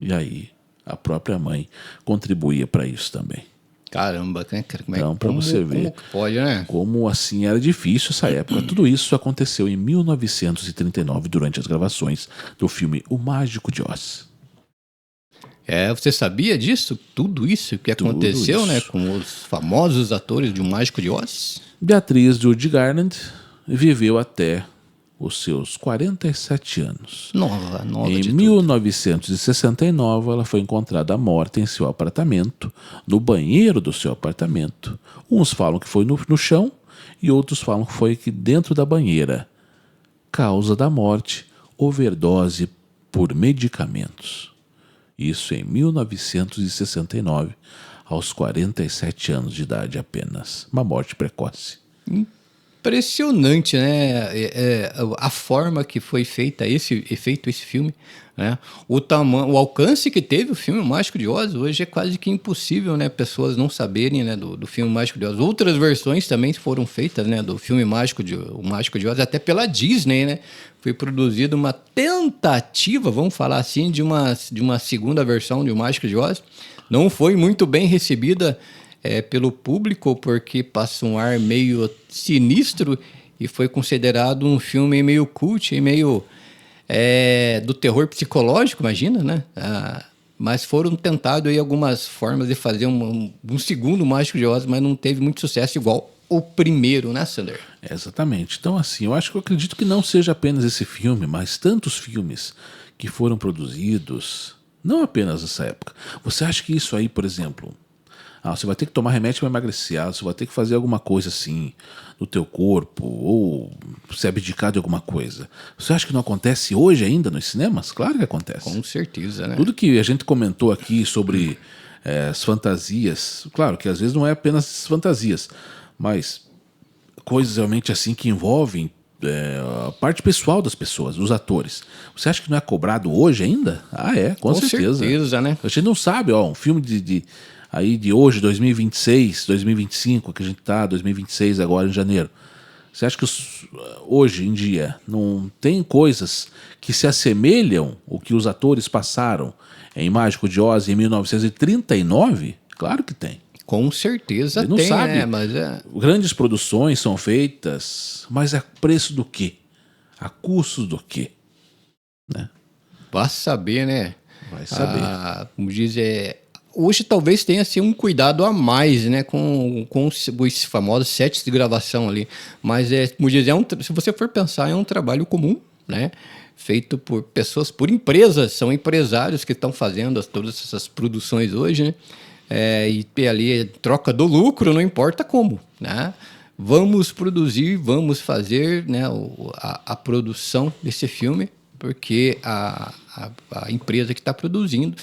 E aí, a própria mãe contribuía para isso também. Caramba, né, cara? Então, para você ver como pode, né? Como assim era difícil essa época. Tudo isso aconteceu em 1939, durante as gravações do filme O Mágico de Oz. Você sabia disso? Tudo isso que aconteceu, isso, né? Com os famosos atores de O Mágico de Oz? Beatriz Judy Garland viveu até os seus 47 anos. Nova em 1969, ela foi encontrada morta em seu apartamento, no banheiro do seu apartamento. Uns falam que foi no chão e outros falam que foi aqui dentro da banheira. Causa da morte, overdose por medicamentos. Isso em 1969, aos 47 anos de idade apenas. Uma morte precoce. Impressionante, né? A forma que foi feito esse filme, né? O alcance que teve o filme Mágico de Oz hoje é quase que impossível, né? Pessoas não saberem, né, do filme Mágico de Oz. Outras versões também foram feitas, né, do filme o Mágico de Oz, até pela Disney, né? Foi produzida uma tentativa, vamos falar assim, de uma segunda versão de O Mágico de Oz. Não foi muito bem recebida pelo público, porque passa um ar meio sinistro e foi considerado um filme meio cult, meio do terror psicológico, imagina, né? Mas foram tentados aí algumas formas de fazer um segundo Mágico de Oz, mas não teve muito sucesso igual o primeiro, né, Sander? Exatamente. Então, assim, eu acredito que não seja apenas esse filme, mas tantos filmes que foram produzidos, não apenas nessa época. Você acha que isso aí, por exemplo... você vai ter que tomar remédio para emagrecer, você vai ter que fazer alguma coisa assim no teu corpo, ou se abdicar de alguma coisa. Você acha que não acontece hoje ainda nos cinemas? Claro que acontece. Com certeza, né? Tudo que a gente comentou aqui sobre as fantasias, claro que às vezes não é apenas fantasias, mas coisas realmente assim que envolvem a parte pessoal das pessoas, dos atores. Você acha que não é cobrado hoje ainda? Com certeza. Com certeza, né? A gente não sabe, um filme aí de hoje, 2026, 2025, que a gente tá, 2026 agora em janeiro. Você acha que hoje em dia não tem coisas que se assemelham ao que os atores passaram em Mágico de Oz em 1939? Claro que tem. Com certeza Ele não tem, sabe. né? Mas Grandes produções são feitas, mas a preço do quê? A custo do quê? Né? Vai saber, né? Vai saber. Como diz, hoje talvez tenha assim, um cuidado a mais, né, com os famosos sets de gravação ali. Mas, como diz, se você for pensar, é um trabalho comum, né? Feito por pessoas, por empresas, são empresários que estão fazendo todas essas produções hoje, né? E ali troca do lucro, não importa como, né? Vamos produzir, vamos fazer, né, a produção desse filme, porque a empresa que está produzindo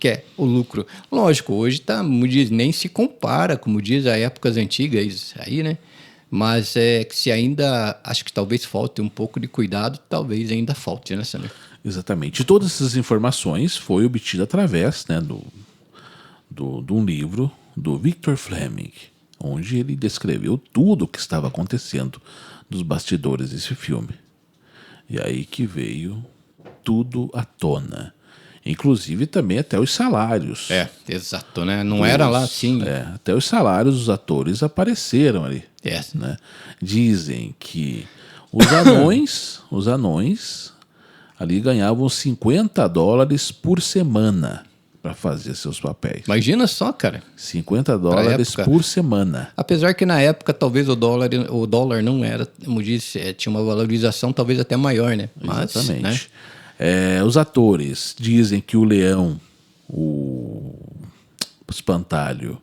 quer o lucro. Lógico, hoje como diz, nem se compara, como diz, a épocas antigas aí, né? Mas que se ainda, acho que talvez falte um pouco de cuidado, talvez ainda falte, né, Sander? Exatamente. E todas essas informações foi obtida através, né, de um livro do Victor Fleming, onde ele descreveu tudo o que estava acontecendo nos bastidores desse filme. E aí que veio tudo à tona. Inclusive também até os salários. Exato, né? Não era lá assim. Até os salários dos atores apareceram ali. É. Né? Dizem que os anões ali ganhavam $50 por semana para fazer seus papéis. Imagina só, cara. $50 por semana. Apesar que na época talvez o dólar não era, como disse, tinha uma valorização talvez até maior, né? Mas, exatamente. Né? Os atores dizem que o Leão, o Espantalho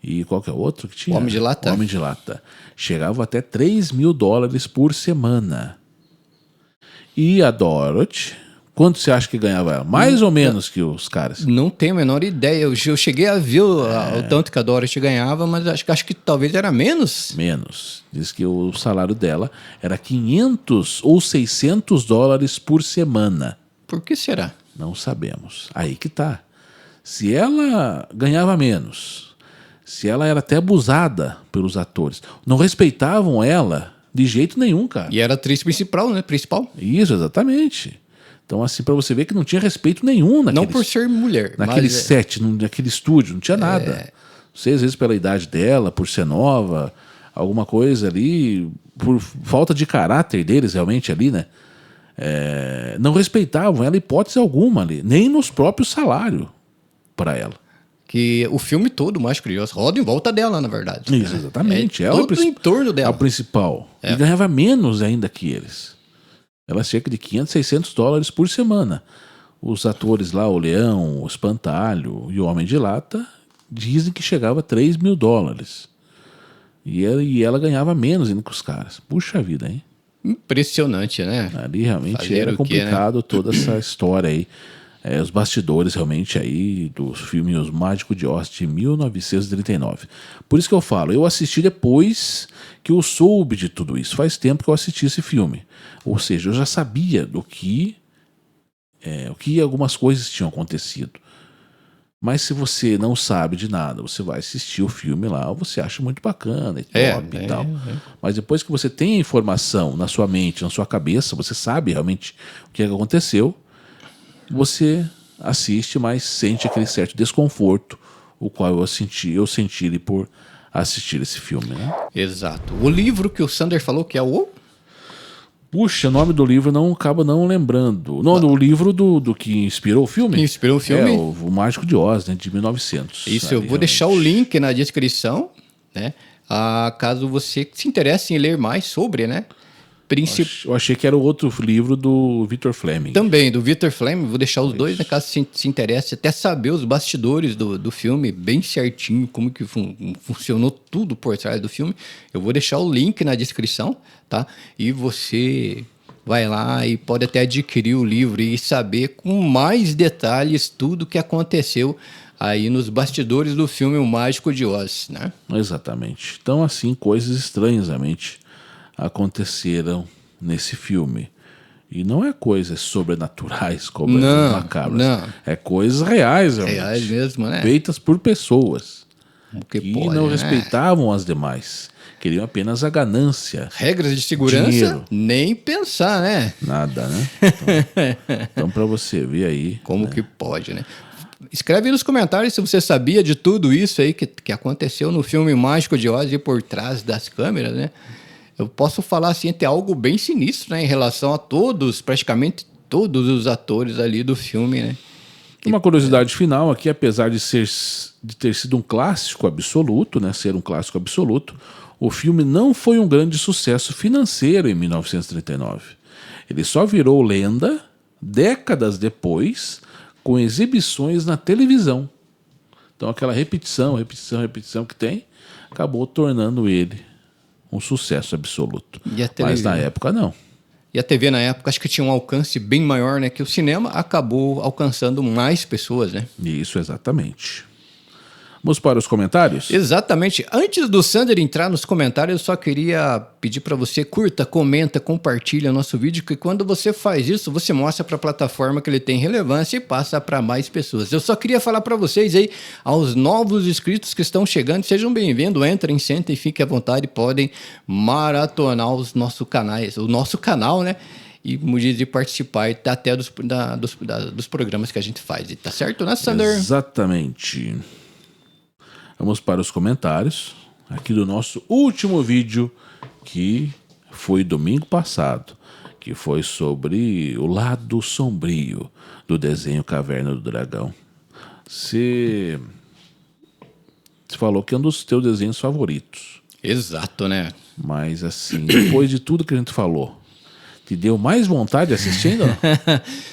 e qual que é o outro que tinha? O Homem de Lata. O Homem de Lata. Chegavam até $3.000 por semana. E a Dorothy, quanto você acha que ganhava ela? Mais ou menos que os caras? Não tenho a menor ideia. Eu cheguei a ver o tanto que a Dorothy ganhava, mas acho que talvez era menos. Menos. Diz que o salário dela era $500 ou $600 por semana. Por que será? Não sabemos. Aí que tá. Se ela ganhava menos, se ela era até abusada pelos atores, não respeitavam ela de jeito nenhum, cara. E era a atriz principal, né? Isso, exatamente. Então, assim, pra você ver que não tinha respeito nenhum naquele... Não por ser mulher. Naquele set, naquele estúdio, não tinha nada. Não sei, às vezes pela idade dela, por ser nova, alguma coisa ali, por falta de caráter deles realmente ali, né? Não respeitavam ela hipótese alguma ali, nem nos próprios salários para ela. Que o filme todo, o Mágico de Oz, roda em volta dela, na verdade. Isso, exatamente. Ela todo em torno dela. É o principal. E ganhava menos ainda que eles. Ela cerca de $500, $600 por semana. Os atores lá, o Leão, o Espantalho e o Homem de Lata, dizem que chegava a $3.000. E ela ganhava menos ainda que os caras. Puxa vida, hein? Impressionante, né? Ali realmente Fazer era complicado, né? Toda essa história aí os bastidores realmente aí do filme Os Mágicos de Oz de 1939. Por isso que eu falo, eu assisti depois que eu soube de tudo isso. Faz tempo que eu assisti esse filme. Ou seja, eu já sabia do que o que algumas coisas tinham acontecido. Mas se você não sabe de nada, você vai assistir o filme lá, você acha muito bacana e top e tal. Mas depois que você tem a informação na sua mente, na sua cabeça, você sabe realmente o que aconteceu, você assiste, mas sente aquele certo desconforto, o qual eu senti por assistir esse filme, né? Exato. O livro que o Sander falou que é o... Puxa, o nome do livro não acaba não lembrando. Não, o livro do que inspirou o filme? Que inspirou o filme? O Mágico de Oz, né, de 1900. Isso, eu vou deixar o link na descrição, né? Caso você se interesse em ler mais sobre, né? Eu achei que era o outro livro do Victor Fleming. Também, do Victor Fleming. Vou deixar os dois, né, caso se interesse. Até saber os bastidores do filme, bem certinho, como que funcionou tudo por trás do filme. Eu vou deixar o link na descrição, tá? E você vai lá e pode até adquirir o livro e saber com mais detalhes tudo o que aconteceu aí nos bastidores do filme O Mágico de Oz, né? Exatamente. Então, assim, coisas estranhas realmente aconteceram nesse filme. E não é coisas sobrenaturais, como as macabras. Não. É coisas reais, realmente. Reais mesmo, né? Feitas por pessoas que pode, não né? respeitavam as demais. Queriam apenas a ganância. Regras de segurança, dinheiro. Nem pensar, né? Nada, né? Então para você ver aí. Como, né, que pode, né? Escreve aí nos comentários se você sabia de tudo isso aí que aconteceu no filme Mágico de Oz e por trás das câmeras, né? Eu posso falar assim, tem algo bem sinistro, né, em relação a praticamente todos os atores ali do filme, né? Uma curiosidade final aqui, apesar de ter sido um clássico absoluto, né, ser um clássico absoluto, o filme não foi um grande sucesso financeiro em 1939. Ele só virou lenda décadas depois, com exibições na televisão. Então aquela repetição que tem, acabou tornando ele um sucesso absoluto. Mas na época não. E a TV na época acho que tinha um alcance bem maior, né? Que o cinema acabou alcançando mais pessoas, né? Isso, exatamente. Vamos para os comentários? Exatamente. Antes do Sander entrar nos comentários, eu só queria pedir para você curta, comenta, compartilha nosso vídeo, que quando você faz isso, você mostra para a plataforma que ele tem relevância e passa para mais pessoas. Eu só queria falar para vocês aí, aos novos inscritos que estão chegando, sejam bem-vindos, entrem, sentem, fiquem à vontade, podem maratonar os nossos canais, o nosso canal, né? E de participar até dos programas que a gente faz. Tá certo, né, Sander? Exatamente. Vamos para os comentários aqui do nosso último vídeo, que foi domingo passado, que foi sobre o lado sombrio do desenho Caverna do Dragão. Você falou que é um dos teus desenhos favoritos. Exato, né? Mas assim, depois de tudo que a gente falou, te deu mais vontade de assistir ainda?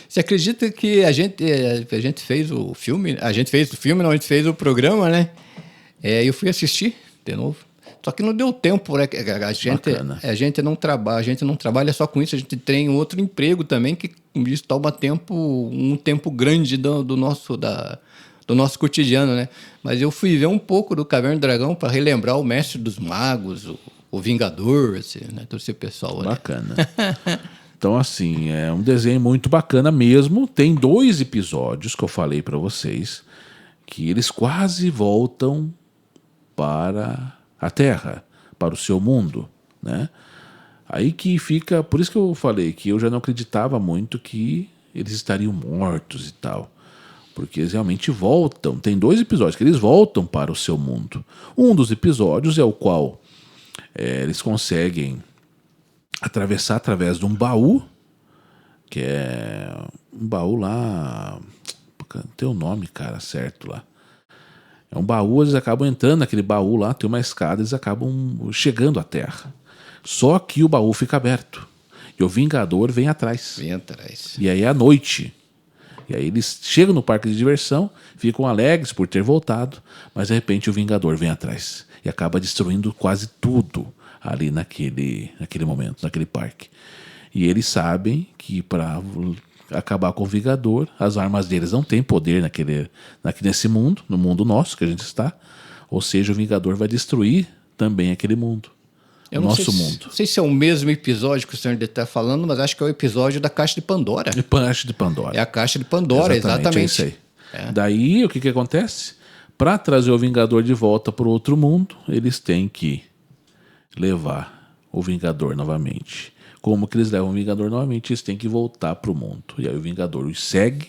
Você acredita que a gente fez o filme? A gente fez o programa, né? Eu fui assistir de novo. Só que não deu tempo, né? A gente não trabalha só com isso, a gente tem outro emprego também que isso toma um tempo grande do nosso cotidiano, né? Mas eu fui ver um pouco do Caverna do Dragão para relembrar o Mestre dos Magos, o Vingador, assim, né? Todo esse pessoal. Bacana. Né? Então, assim, é um desenho muito bacana mesmo. Tem 2 episódios que eu falei para vocês que eles quase voltam para a Terra, para o seu mundo, né? Aí que fica... Por isso que eu falei que eu já não acreditava muito que eles estariam mortos e tal. Porque eles realmente voltam. Tem 2 episódios que eles voltam para o seu mundo. Um dos episódios é o qual eles conseguem atravessar através de um baú, que é um baú lá... Tem o nome, cara, certo lá. É um baú, eles acabam entrando naquele baú lá, tem uma escada, eles acabam chegando à Terra. Só que o baú fica aberto. E o Vingador vem atrás. E aí é à noite. E aí eles chegam no parque de diversão, ficam alegres por ter voltado, mas de repente o Vingador vem atrás. E acaba destruindo quase tudo ali naquele momento, naquele parque. E eles sabem que para acabar com o Vingador. As armas deles não têm poder nesse mundo, no mundo nosso que a gente está. Ou seja, o Vingador vai destruir também aquele mundo. Eu o não nosso sei mundo. Não sei se é o mesmo episódio que o senhor está falando, mas acho que é o episódio da Caixa de Pandora. Caixa de Pandora. É a Caixa de Pandora, exatamente. É isso aí. Daí, o que acontece? Para trazer o Vingador de volta para o outro mundo, eles têm que levar o Vingador novamente. Como que eles levam o Vingador novamente? Eles têm que voltar para o mundo. E aí o Vingador os segue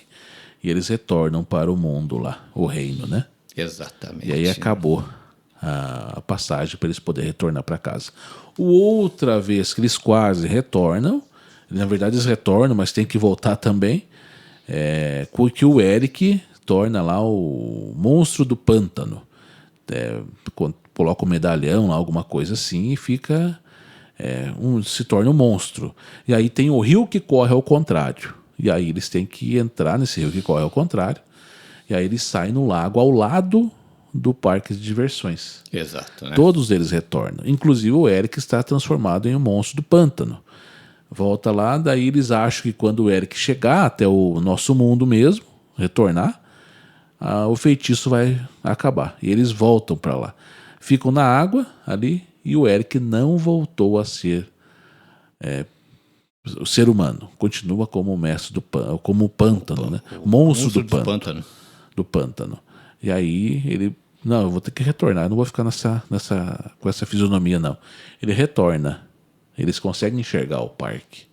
e eles retornam para o mundo lá, o reino, né? Exatamente. E aí acabou a passagem para eles poderem retornar para casa. Outra vez que eles quase retornam, na verdade eles retornam, mas tem que voltar também, que o Eric torna lá o monstro do pântano. Coloca um medalhão lá, alguma coisa assim, e fica... se torna um monstro. E aí tem o rio que corre ao contrário. E aí eles têm que entrar nesse rio que corre ao contrário. E aí eles saem no lago ao lado do parque de diversões. Exato, né? Todos eles retornam. Inclusive o Eric está transformado em um monstro do pântano. Volta lá, daí eles acham que quando o Eric chegar até o nosso mundo mesmo, retornar, o feitiço vai acabar. E eles voltam para lá. Ficam na água ali e o Eric não voltou a ser o ser humano. Continua como o mestre do pântano, como o pântano, né? Monstro do pântano. Do pântano. E aí ele... Não, eu vou ter que retornar. Eu não vou ficar com essa fisionomia, não. Ele retorna. Eles conseguem enxergar o parque.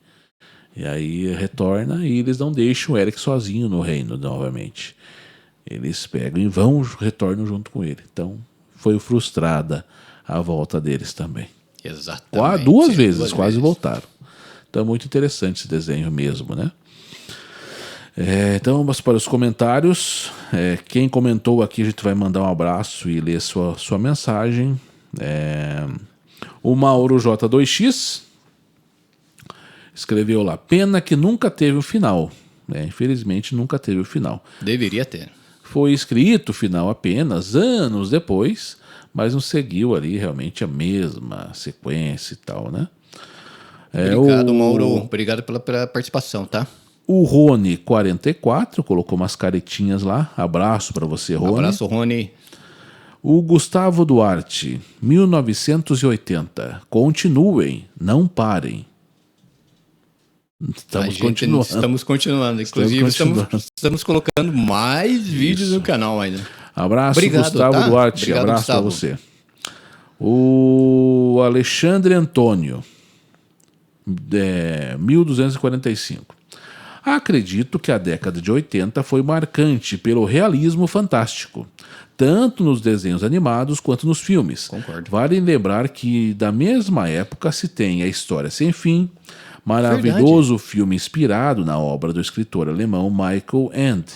E aí retorna e eles não deixam o Eric sozinho no reino novamente. Eles pegam e retornam junto com ele. Então foi frustrada a volta deles também. Exatamente. Duas vezes quase voltaram. Então é muito interessante esse desenho mesmo, né? Então vamos para os comentários. Quem comentou aqui, a gente vai mandar um abraço e ler sua mensagem. O Mauro J2X escreveu lá: pena que nunca teve o final. Infelizmente nunca teve o final. Deveria ter. Foi escrito o final apenas anos depois, mas não seguiu ali realmente a mesma sequência e tal, né? Obrigado, Mauro. Obrigado pela participação, tá? O Rony 44 colocou umas caretinhas lá. Abraço para você, Rony. Abraço, Rony. O Gustavo Duarte, 1980. Continuem, não parem. Estamos continuando. Inclusive, estamos colocando mais vídeos no canal ainda. Abraço, obrigado, Gustavo Duarte. Obrigado, abraço para você. O Alexandre Antônio, 1245. Acredito que a década de 80 foi marcante pelo realismo fantástico, tanto nos desenhos animados quanto nos filmes. Concordo. Vale lembrar que da mesma época se tem A História Sem Fim, maravilhoso filme inspirado na obra do escritor alemão Michael Ende.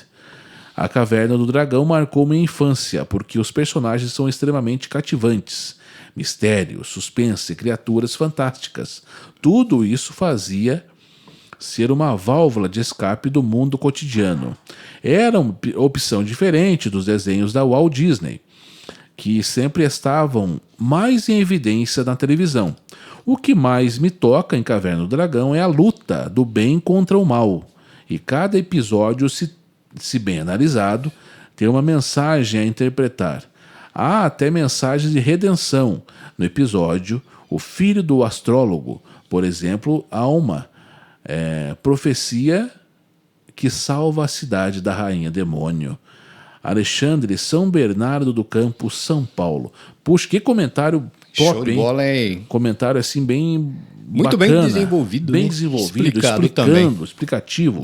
A Caverna do Dragão marcou minha infância, porque os personagens são extremamente cativantes. Mistério, suspense, criaturas fantásticas. Tudo isso fazia ser uma válvula de escape do mundo cotidiano. Era uma opção diferente dos desenhos da Walt Disney, que sempre estavam mais em evidência na televisão. O que mais me toca em Caverna do Dragão é a luta do bem contra o mal. E cada episódio, se bem analisado, tem uma mensagem a interpretar. Há até mensagens de redenção. No episódio O Filho do Astrólogo, por exemplo, há uma profecia que salva a cidade da Rainha Demônio. Alexandre, São Bernardo do Campo, São Paulo. Puxa, que comentário top, show de bola, hein? Comentário assim bem muito bacana, bem desenvolvido. Bem né? desenvolvido, explicativo.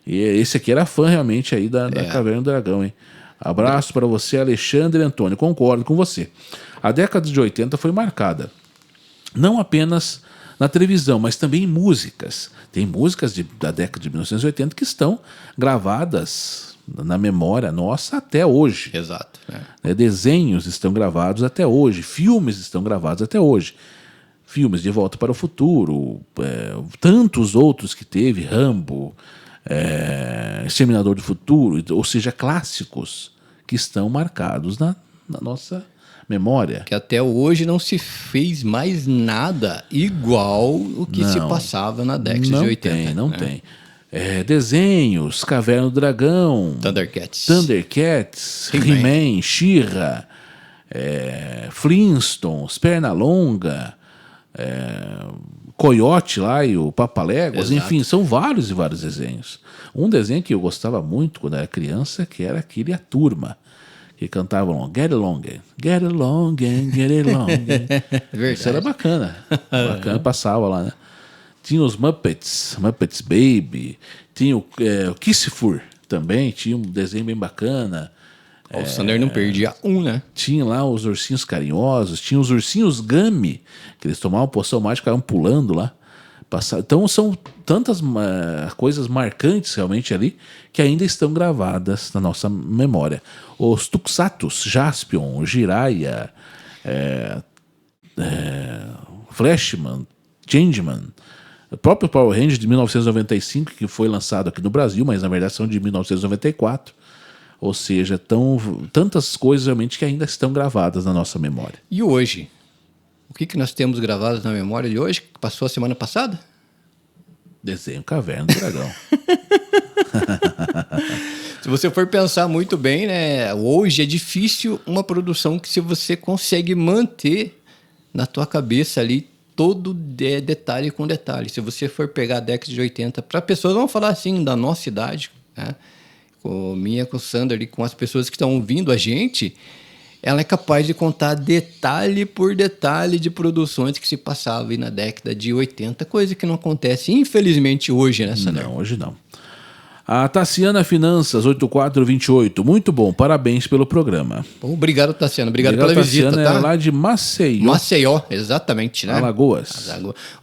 E esse aqui era fã realmente aí da Caverna do Dragão, hein? Abraço para você, Alexandre Antônio. Concordo com você. A década de 80 foi marcada não apenas na televisão, mas também em músicas. Tem músicas da década de 1980 que estão gravadas na memória nossa até hoje. Exato. Desenhos estão gravados até hoje, filmes estão gravados até hoje. Filmes de Volta para o Futuro, tantos outros que teve, Rambo, Exterminador do Futuro, ou seja, clássicos que estão marcados na nossa memória. Que até hoje não se fez mais nada igual o que se passava na década de 80. Não tem. Desenhos, Caverna do Dragão, Thundercats, He-Man, She-Ra, Flintstones, Pernalonga, Coyote lá e o Papaléguas, enfim, são vários e vários desenhos. Um desenho que eu gostava muito quando era criança, que era aquele A Turma, que cantavam Get Along, Get Along, Get Along. Isso era bacana. Bacana, passava lá, né? Tinha os Muppets Baby, tinha o Kissifur também, tinha um desenho bem bacana. O Sander não perdia um, né? Tinha lá os ursinhos carinhosos, tinha os ursinhos Gummy, que eles tomavam poção mágica e ficavam pulando lá. Então são tantas coisas marcantes realmente ali que ainda estão gravadas na nossa memória. Os Tuxatos, Jaspion, Jiraiya, Flashman, Changeman, o próprio Power Rangers de 1995, que foi lançado aqui no Brasil, mas na verdade são de 1994. Ou seja, tantas coisas realmente que ainda estão gravadas na nossa memória. E hoje? O que nós temos gravado na memória de hoje, que passou a semana passada? Desenho Caverna do Dragão. Se você for pensar muito bem, né, hoje é difícil uma produção que se você consegue manter na tua cabeça ali todo detalhe com detalhe. Se você for pegar a década de 80, para pessoas, vamos falar assim, da nossa idade, né? Com o Sander e com as pessoas que estão ouvindo a gente, ela é capaz de contar detalhe por detalhe de produções que se passavam aí na década de 80, coisa que não acontece, infelizmente, hoje, né, Sander? Não, hoje não. A Tassiana Finanças, 8428. Muito bom, parabéns pelo programa. Obrigado, Tassiana. Obrigado pela visita, Tassiana, tá? É lá de Maceió. Maceió, exatamente, né? Alagoas.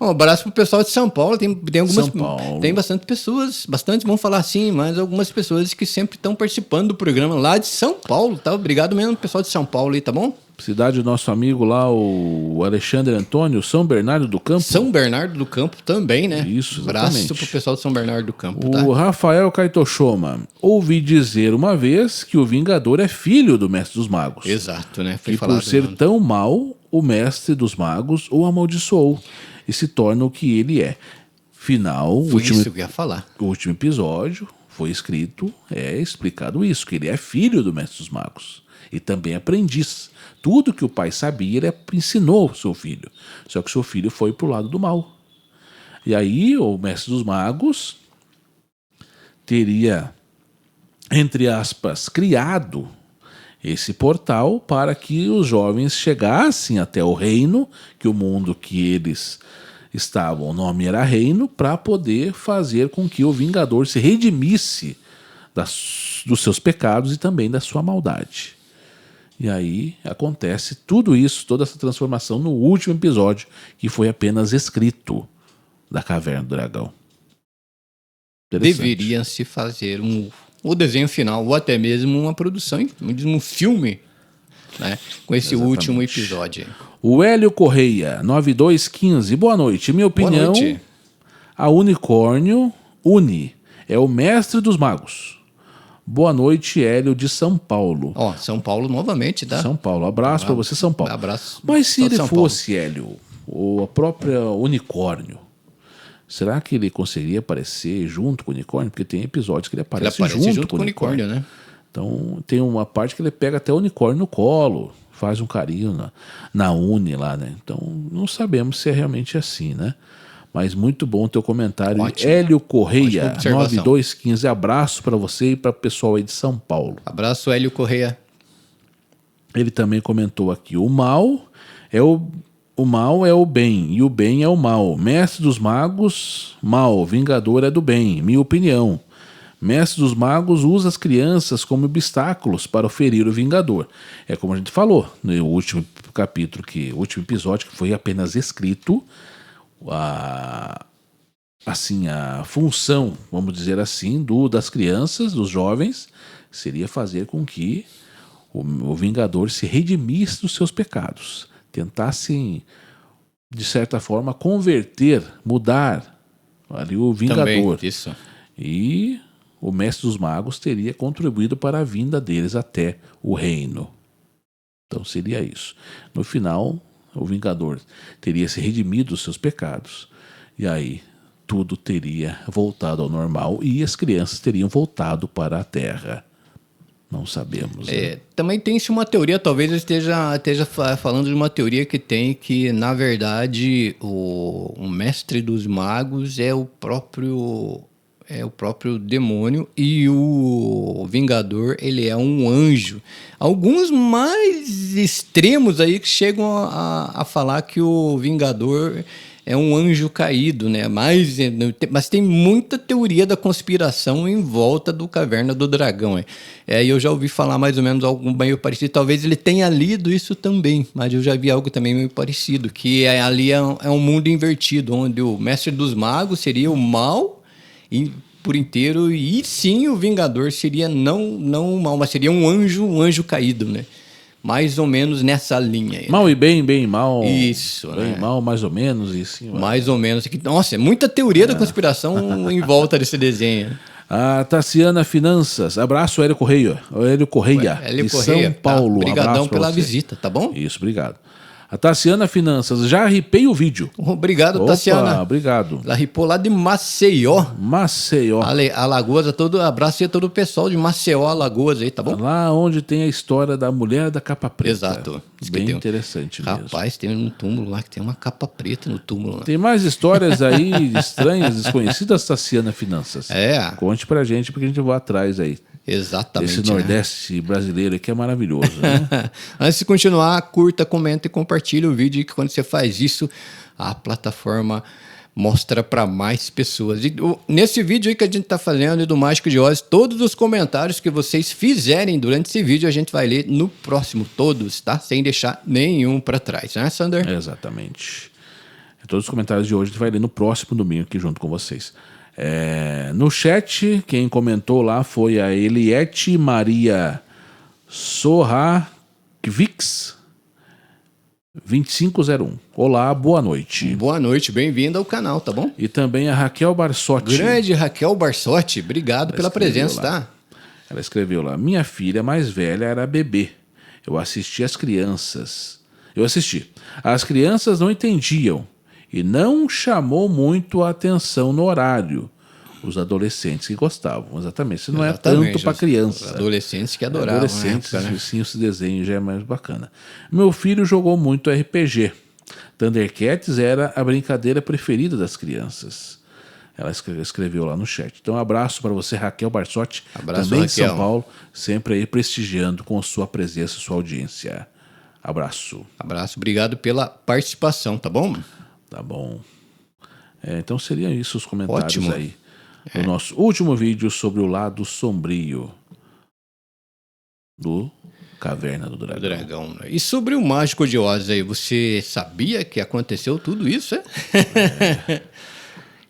Um abraço pro pessoal de São Paulo. Tem algumas, São Paulo. Tem bastante pessoas, vamos falar assim, mas algumas pessoas que sempre estão participando do programa lá de São Paulo, tá? Obrigado mesmo, pessoal de São Paulo aí, tá bom? Cidade do nosso amigo lá, o Alexandre Antônio, São Bernardo do Campo. São Bernardo do Campo também, né? Isso, exatamente. Abraço pro pessoal de São Bernardo do Campo, o tá? Rafael Kaitoshoma. Ouvi dizer uma vez que o Vingador é filho do Mestre dos Magos. Exato, né? Foi por ser tão mau, o Mestre dos Magos o amaldiçoou e se torna o que ele é. Final, Foi isso que eu ia falar. O último episódio foi escrito, explicado isso, que ele é filho do Mestre dos Magos e também aprendiz. Tudo que o pai sabia, ele ensinou ao seu filho. Só que o seu filho foi pro lado do mal. E aí o Mestre dos Magos teria, entre aspas, criado esse portal para que os jovens chegassem até o reino, que o mundo que eles estavam, o nome era reino, para poder fazer com que o Vingador se redimisse dos seus pecados e também da sua maldade. E aí acontece tudo isso, toda essa transformação no último episódio, que foi apenas escrito da Caverna do Dragão. Deveria se fazer o desenho final, ou até mesmo uma produção, um filme, né, com esse último episódio. O Hélio Correia, 9215. Boa noite. Minha opinião, boa noite. A Unicórnio é o mestre dos magos. Boa noite, Hélio de São Paulo. São Paulo novamente, tá? São Paulo. Abraço para você, São Paulo. Abraço. Mas se ele fosse, Hélio, a própria Unicórnio, será que ele conseguiria aparecer junto com o unicórnio? Porque tem episódios que ele aparece junto com o unicórnio, né? Então tem uma parte que ele pega até o unicórnio no colo, faz um carinho na Uni lá, né? Então não sabemos se é realmente assim, né? Mas muito bom o teu comentário. Ótimo. Hélio Correia, 9215. Abraço para você e para o pessoal aí de São Paulo. Abraço, Hélio Correia. Ele também comentou aqui: o mal é o bem e o bem é o mal. Mestre dos magos, mal. Vingador é do bem, minha opinião. Mestre dos magos usa as crianças como obstáculos para ferir o Vingador. É como a gente falou no último capítulo, o último episódio, que foi apenas escrito. A função, vamos dizer assim, das crianças, dos jovens, seria fazer com que o Vingador se redimisse dos seus pecados, tentasse, de certa forma, converter, mudar ali o Vingador. Também, isso. E o Mestre dos Magos teria contribuído para a vinda deles até o reino. Então seria isso. No final, o Vingador teria se redimido dos seus pecados. E aí tudo teria voltado ao normal e as crianças teriam voltado para a Terra. Não sabemos. Né? Também tem-se uma teoria, talvez eu esteja falando de uma teoria que tem que, na verdade, o mestre dos magos é o próprio demônio e o Vingador, ele é um anjo. Alguns mais extremos aí que chegam a falar que o Vingador é um anjo caído, né? Mas tem muita teoria da conspiração em volta do Caverna do Dragão. Eu já ouvi falar mais ou menos algo meio parecido. Talvez ele tenha lido isso também, mas eu já vi algo também meio parecido, que ali é um mundo invertido, onde o mestre dos magos seria o mal por inteiro, e sim o Vingador seria não o mal, mas seria um anjo caído, né? Mais ou menos nessa linha. Mal e bem, bem e mal. Isso, bem né? e mal, mais ou menos. E sim, mais ou menos. Nossa, é muita teoria da conspiração em volta desse desenho. A Tassiana Finanças. Abraço, Hélio Correia. Hélio Correia, de São Paulo. Obrigadão pela visita, tá bom? Isso, obrigado. A Tassiana Finanças, já ripei o vídeo. Obrigado, Tassiana. Obrigado. Ela ripou lá de Maceió. Maceió. Alagoas, abraço a todo o pessoal de Maceió, Alagoas aí, tá bom? Lá onde tem a história da mulher da capa preta. Exato. Bem interessante mesmo. Rapaz, tem um túmulo lá que tem uma capa preta no túmulo. Lá. Tem mais histórias aí estranhas, desconhecidas, Tassiana Finanças. Conte pra gente, porque a gente vai atrás aí. Exatamente. Esse Nordeste brasileiro aqui é maravilhoso. Né? Antes de continuar, curta, comenta e compartilhe o vídeo, que quando você faz isso, a plataforma mostra para mais pessoas. E nesse vídeo aí que a gente está fazendo do Mágico de Oz, todos os comentários que vocês fizerem durante esse vídeo a gente vai ler no próximo, todos, tá? Sem deixar nenhum para trás, né, Sander? Exatamente. Todos os comentários de hoje a gente vai ler no próximo domingo aqui junto com vocês. No chat, quem comentou lá foi a Eliette Maria Sorrakvix 2501. Olá, boa noite. Boa noite, bem-vindo ao canal, tá bom? E também a Raquel Barsotti. Grande Raquel Barsotti, obrigado pela presença, tá? Ela escreveu lá: minha filha mais velha era bebê. Eu assisti. As crianças não entendiam e não chamou muito a atenção no horário. Os adolescentes que gostavam, exatamente. Isso não é tanto para criança. Os adolescentes que adoravam. Adolescentes, época, né? Sim, esse desenho já é mais bacana. Meu filho jogou muito RPG. Thundercats era a brincadeira preferida das crianças. Ela escreveu lá no chat. Então, um abraço para você, Raquel Barsotti, abraço, também Raquel. de São Paulo, sempre aí prestigiando com sua presença e sua audiência. Abraço. Abraço, obrigado pela participação, tá bom? Tá bom. Então seriam isso os comentários aí. O nosso último vídeo sobre o lado sombrio do Caverna do Dragão. E sobre o Mágico de Oz aí, você sabia que aconteceu tudo isso,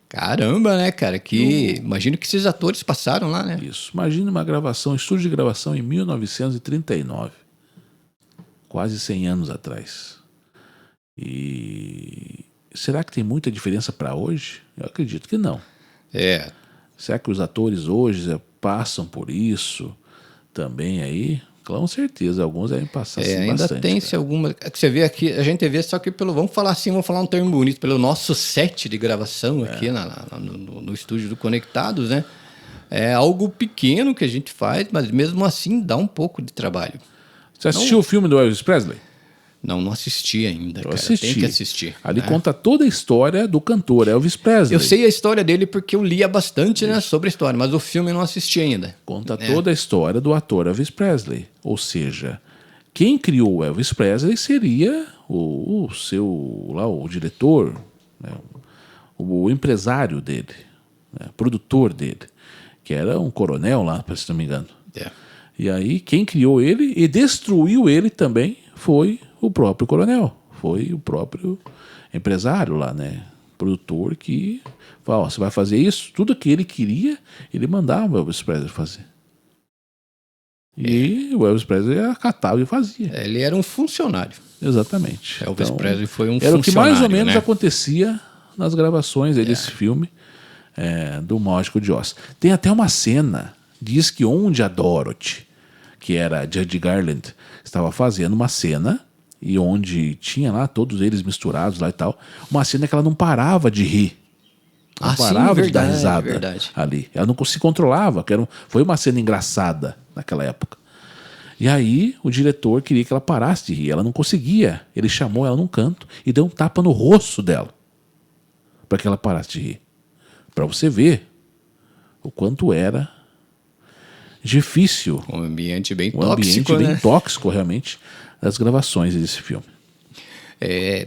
Caramba, né, cara? Imagino que esses atores passaram lá, né? Isso. Imagina uma gravação, estúdio de gravação em 1939. Quase 100 anos atrás. E será que tem muita diferença para hoje? Eu acredito que não. Será que os atores hoje passam por isso também aí? Com certeza, alguns devem passar ainda bastante. Tem-se alguma... que você vê aqui, a gente vê só que vamos falar um termo bonito, pelo nosso set de gravação aqui no estúdio do Conectados, né? É algo pequeno que a gente faz, mas mesmo assim dá um pouco de trabalho. Você assistiu o filme do Elvis Presley? Não assisti ainda, cara. Assisti. Tem que assistir. Ali conta toda a história do cantor Elvis Presley. Eu sei a história dele porque eu lia bastante, né, sobre a história, mas o filme eu não assisti ainda. Conta toda a história do ator Elvis Presley. Ou seja, quem criou o Elvis Presley seria o diretor, né, o empresário dele, né, produtor dele, que era um coronel lá, se não me engano. E aí quem criou ele e destruiu ele também foi o próprio coronel, foi o próprio empresário lá, né? Produtor que falou, você vai fazer isso, tudo que ele queria, ele mandava o Elvis Presley fazer. E o Elvis Presley acatava e fazia. Ele era um funcionário. Exatamente. Elvis Presley foi um funcionário. Era o que mais ou menos, né, acontecia nas gravações desse filme do Mágico de Oz. Tem até uma cena, diz que onde a Dorothy, que era a Judy Garland, estava fazendo uma cena e onde tinha lá todos eles misturados lá e tal, uma cena que ela não parava de rir. Não Ah, sim, parava de dar verdade, risada verdade. ali. Ela não se controlava, foi uma cena engraçada naquela época. E aí o diretor queria que ela parasse de rir. Ela não conseguia. Ele chamou ela num canto e deu um tapa no rosto dela para que ela parasse de rir. Para você ver o quanto era difícil, Um ambiente bem um tóxico, ambiente né? bem tóxico realmente das gravações desse filme.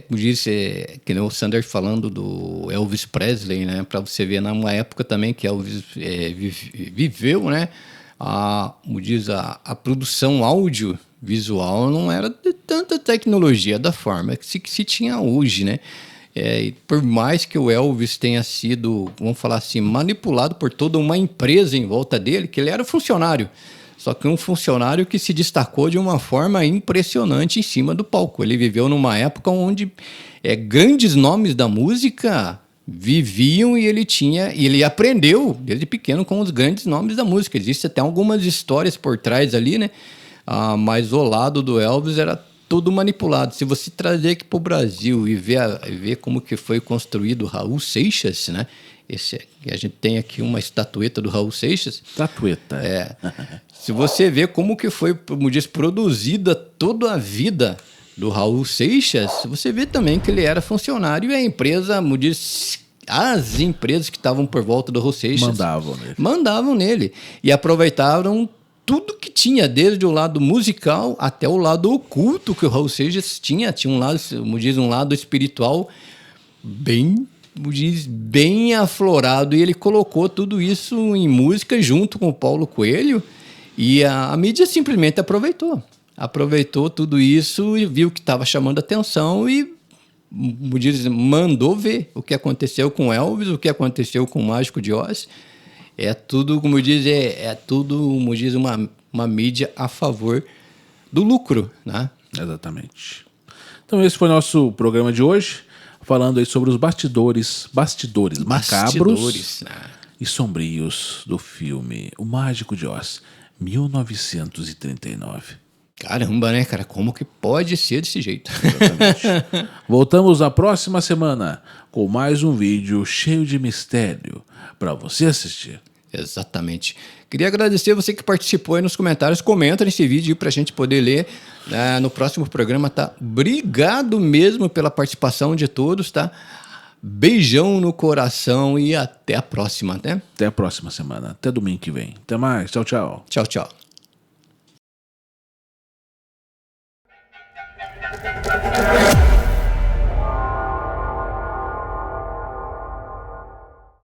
Como disse, que nem o Sander falando do Elvis Presley, né? Para você ver, numa época também que Elvis viveu, né? Como diz, a produção audiovisual não era de tanta tecnologia da forma que se tinha hoje, né? E por mais que o Elvis tenha sido, vamos falar assim, manipulado por toda uma empresa em volta dele, que ele era funcionário. Só que um funcionário que se destacou de uma forma impressionante em cima do palco. Ele viveu numa época onde grandes nomes da música viviam e ele aprendeu desde pequeno com os grandes nomes da música. Existem até algumas histórias por trás ali, né? Mas o lado do Elvis era tudo manipulado. Se você trazer aqui para o Brasil e ver como que foi construído o Raul Seixas, né? A gente tem aqui uma estatueta do Raul Seixas. Estatueta. Se você vê como que foi, como diz, produzida toda a vida do Raul Seixas, você vê também que ele era funcionário e a empresa, como diz, as empresas que estavam por volta do Raul Seixas mandavam nele e aproveitaram tudo que tinha, desde o lado musical até o lado oculto que o Raul Seixas tinha um lado, como diz, um lado espiritual bem aflorado, e ele colocou tudo isso em música junto com o Paulo Coelho, e a mídia simplesmente aproveitou tudo isso e viu que estava chamando atenção e, como diz, mandou ver o que aconteceu com Elvis, o que aconteceu com o Mágico de Oz. É tudo, como diz, como diz, uma mídia a favor do lucro, né? Exatamente. Então esse foi o nosso programa de hoje, falando aí sobre os bastidores macabros e sombrios do filme O Mágico de Oz, 1939. Caramba, né, cara? Como que pode ser desse jeito? Exatamente. Voltamos na próxima semana com mais um vídeo cheio de mistério para você assistir. Exatamente. Queria agradecer você que participou aí nos comentários. Comenta nesse vídeo para a gente poder ler no próximo programa, tá? Obrigado mesmo pela participação de todos, tá? Beijão no coração e até a próxima, né? Até a próxima semana. Até domingo que vem. Até mais. Tchau, tchau. Tchau, tchau.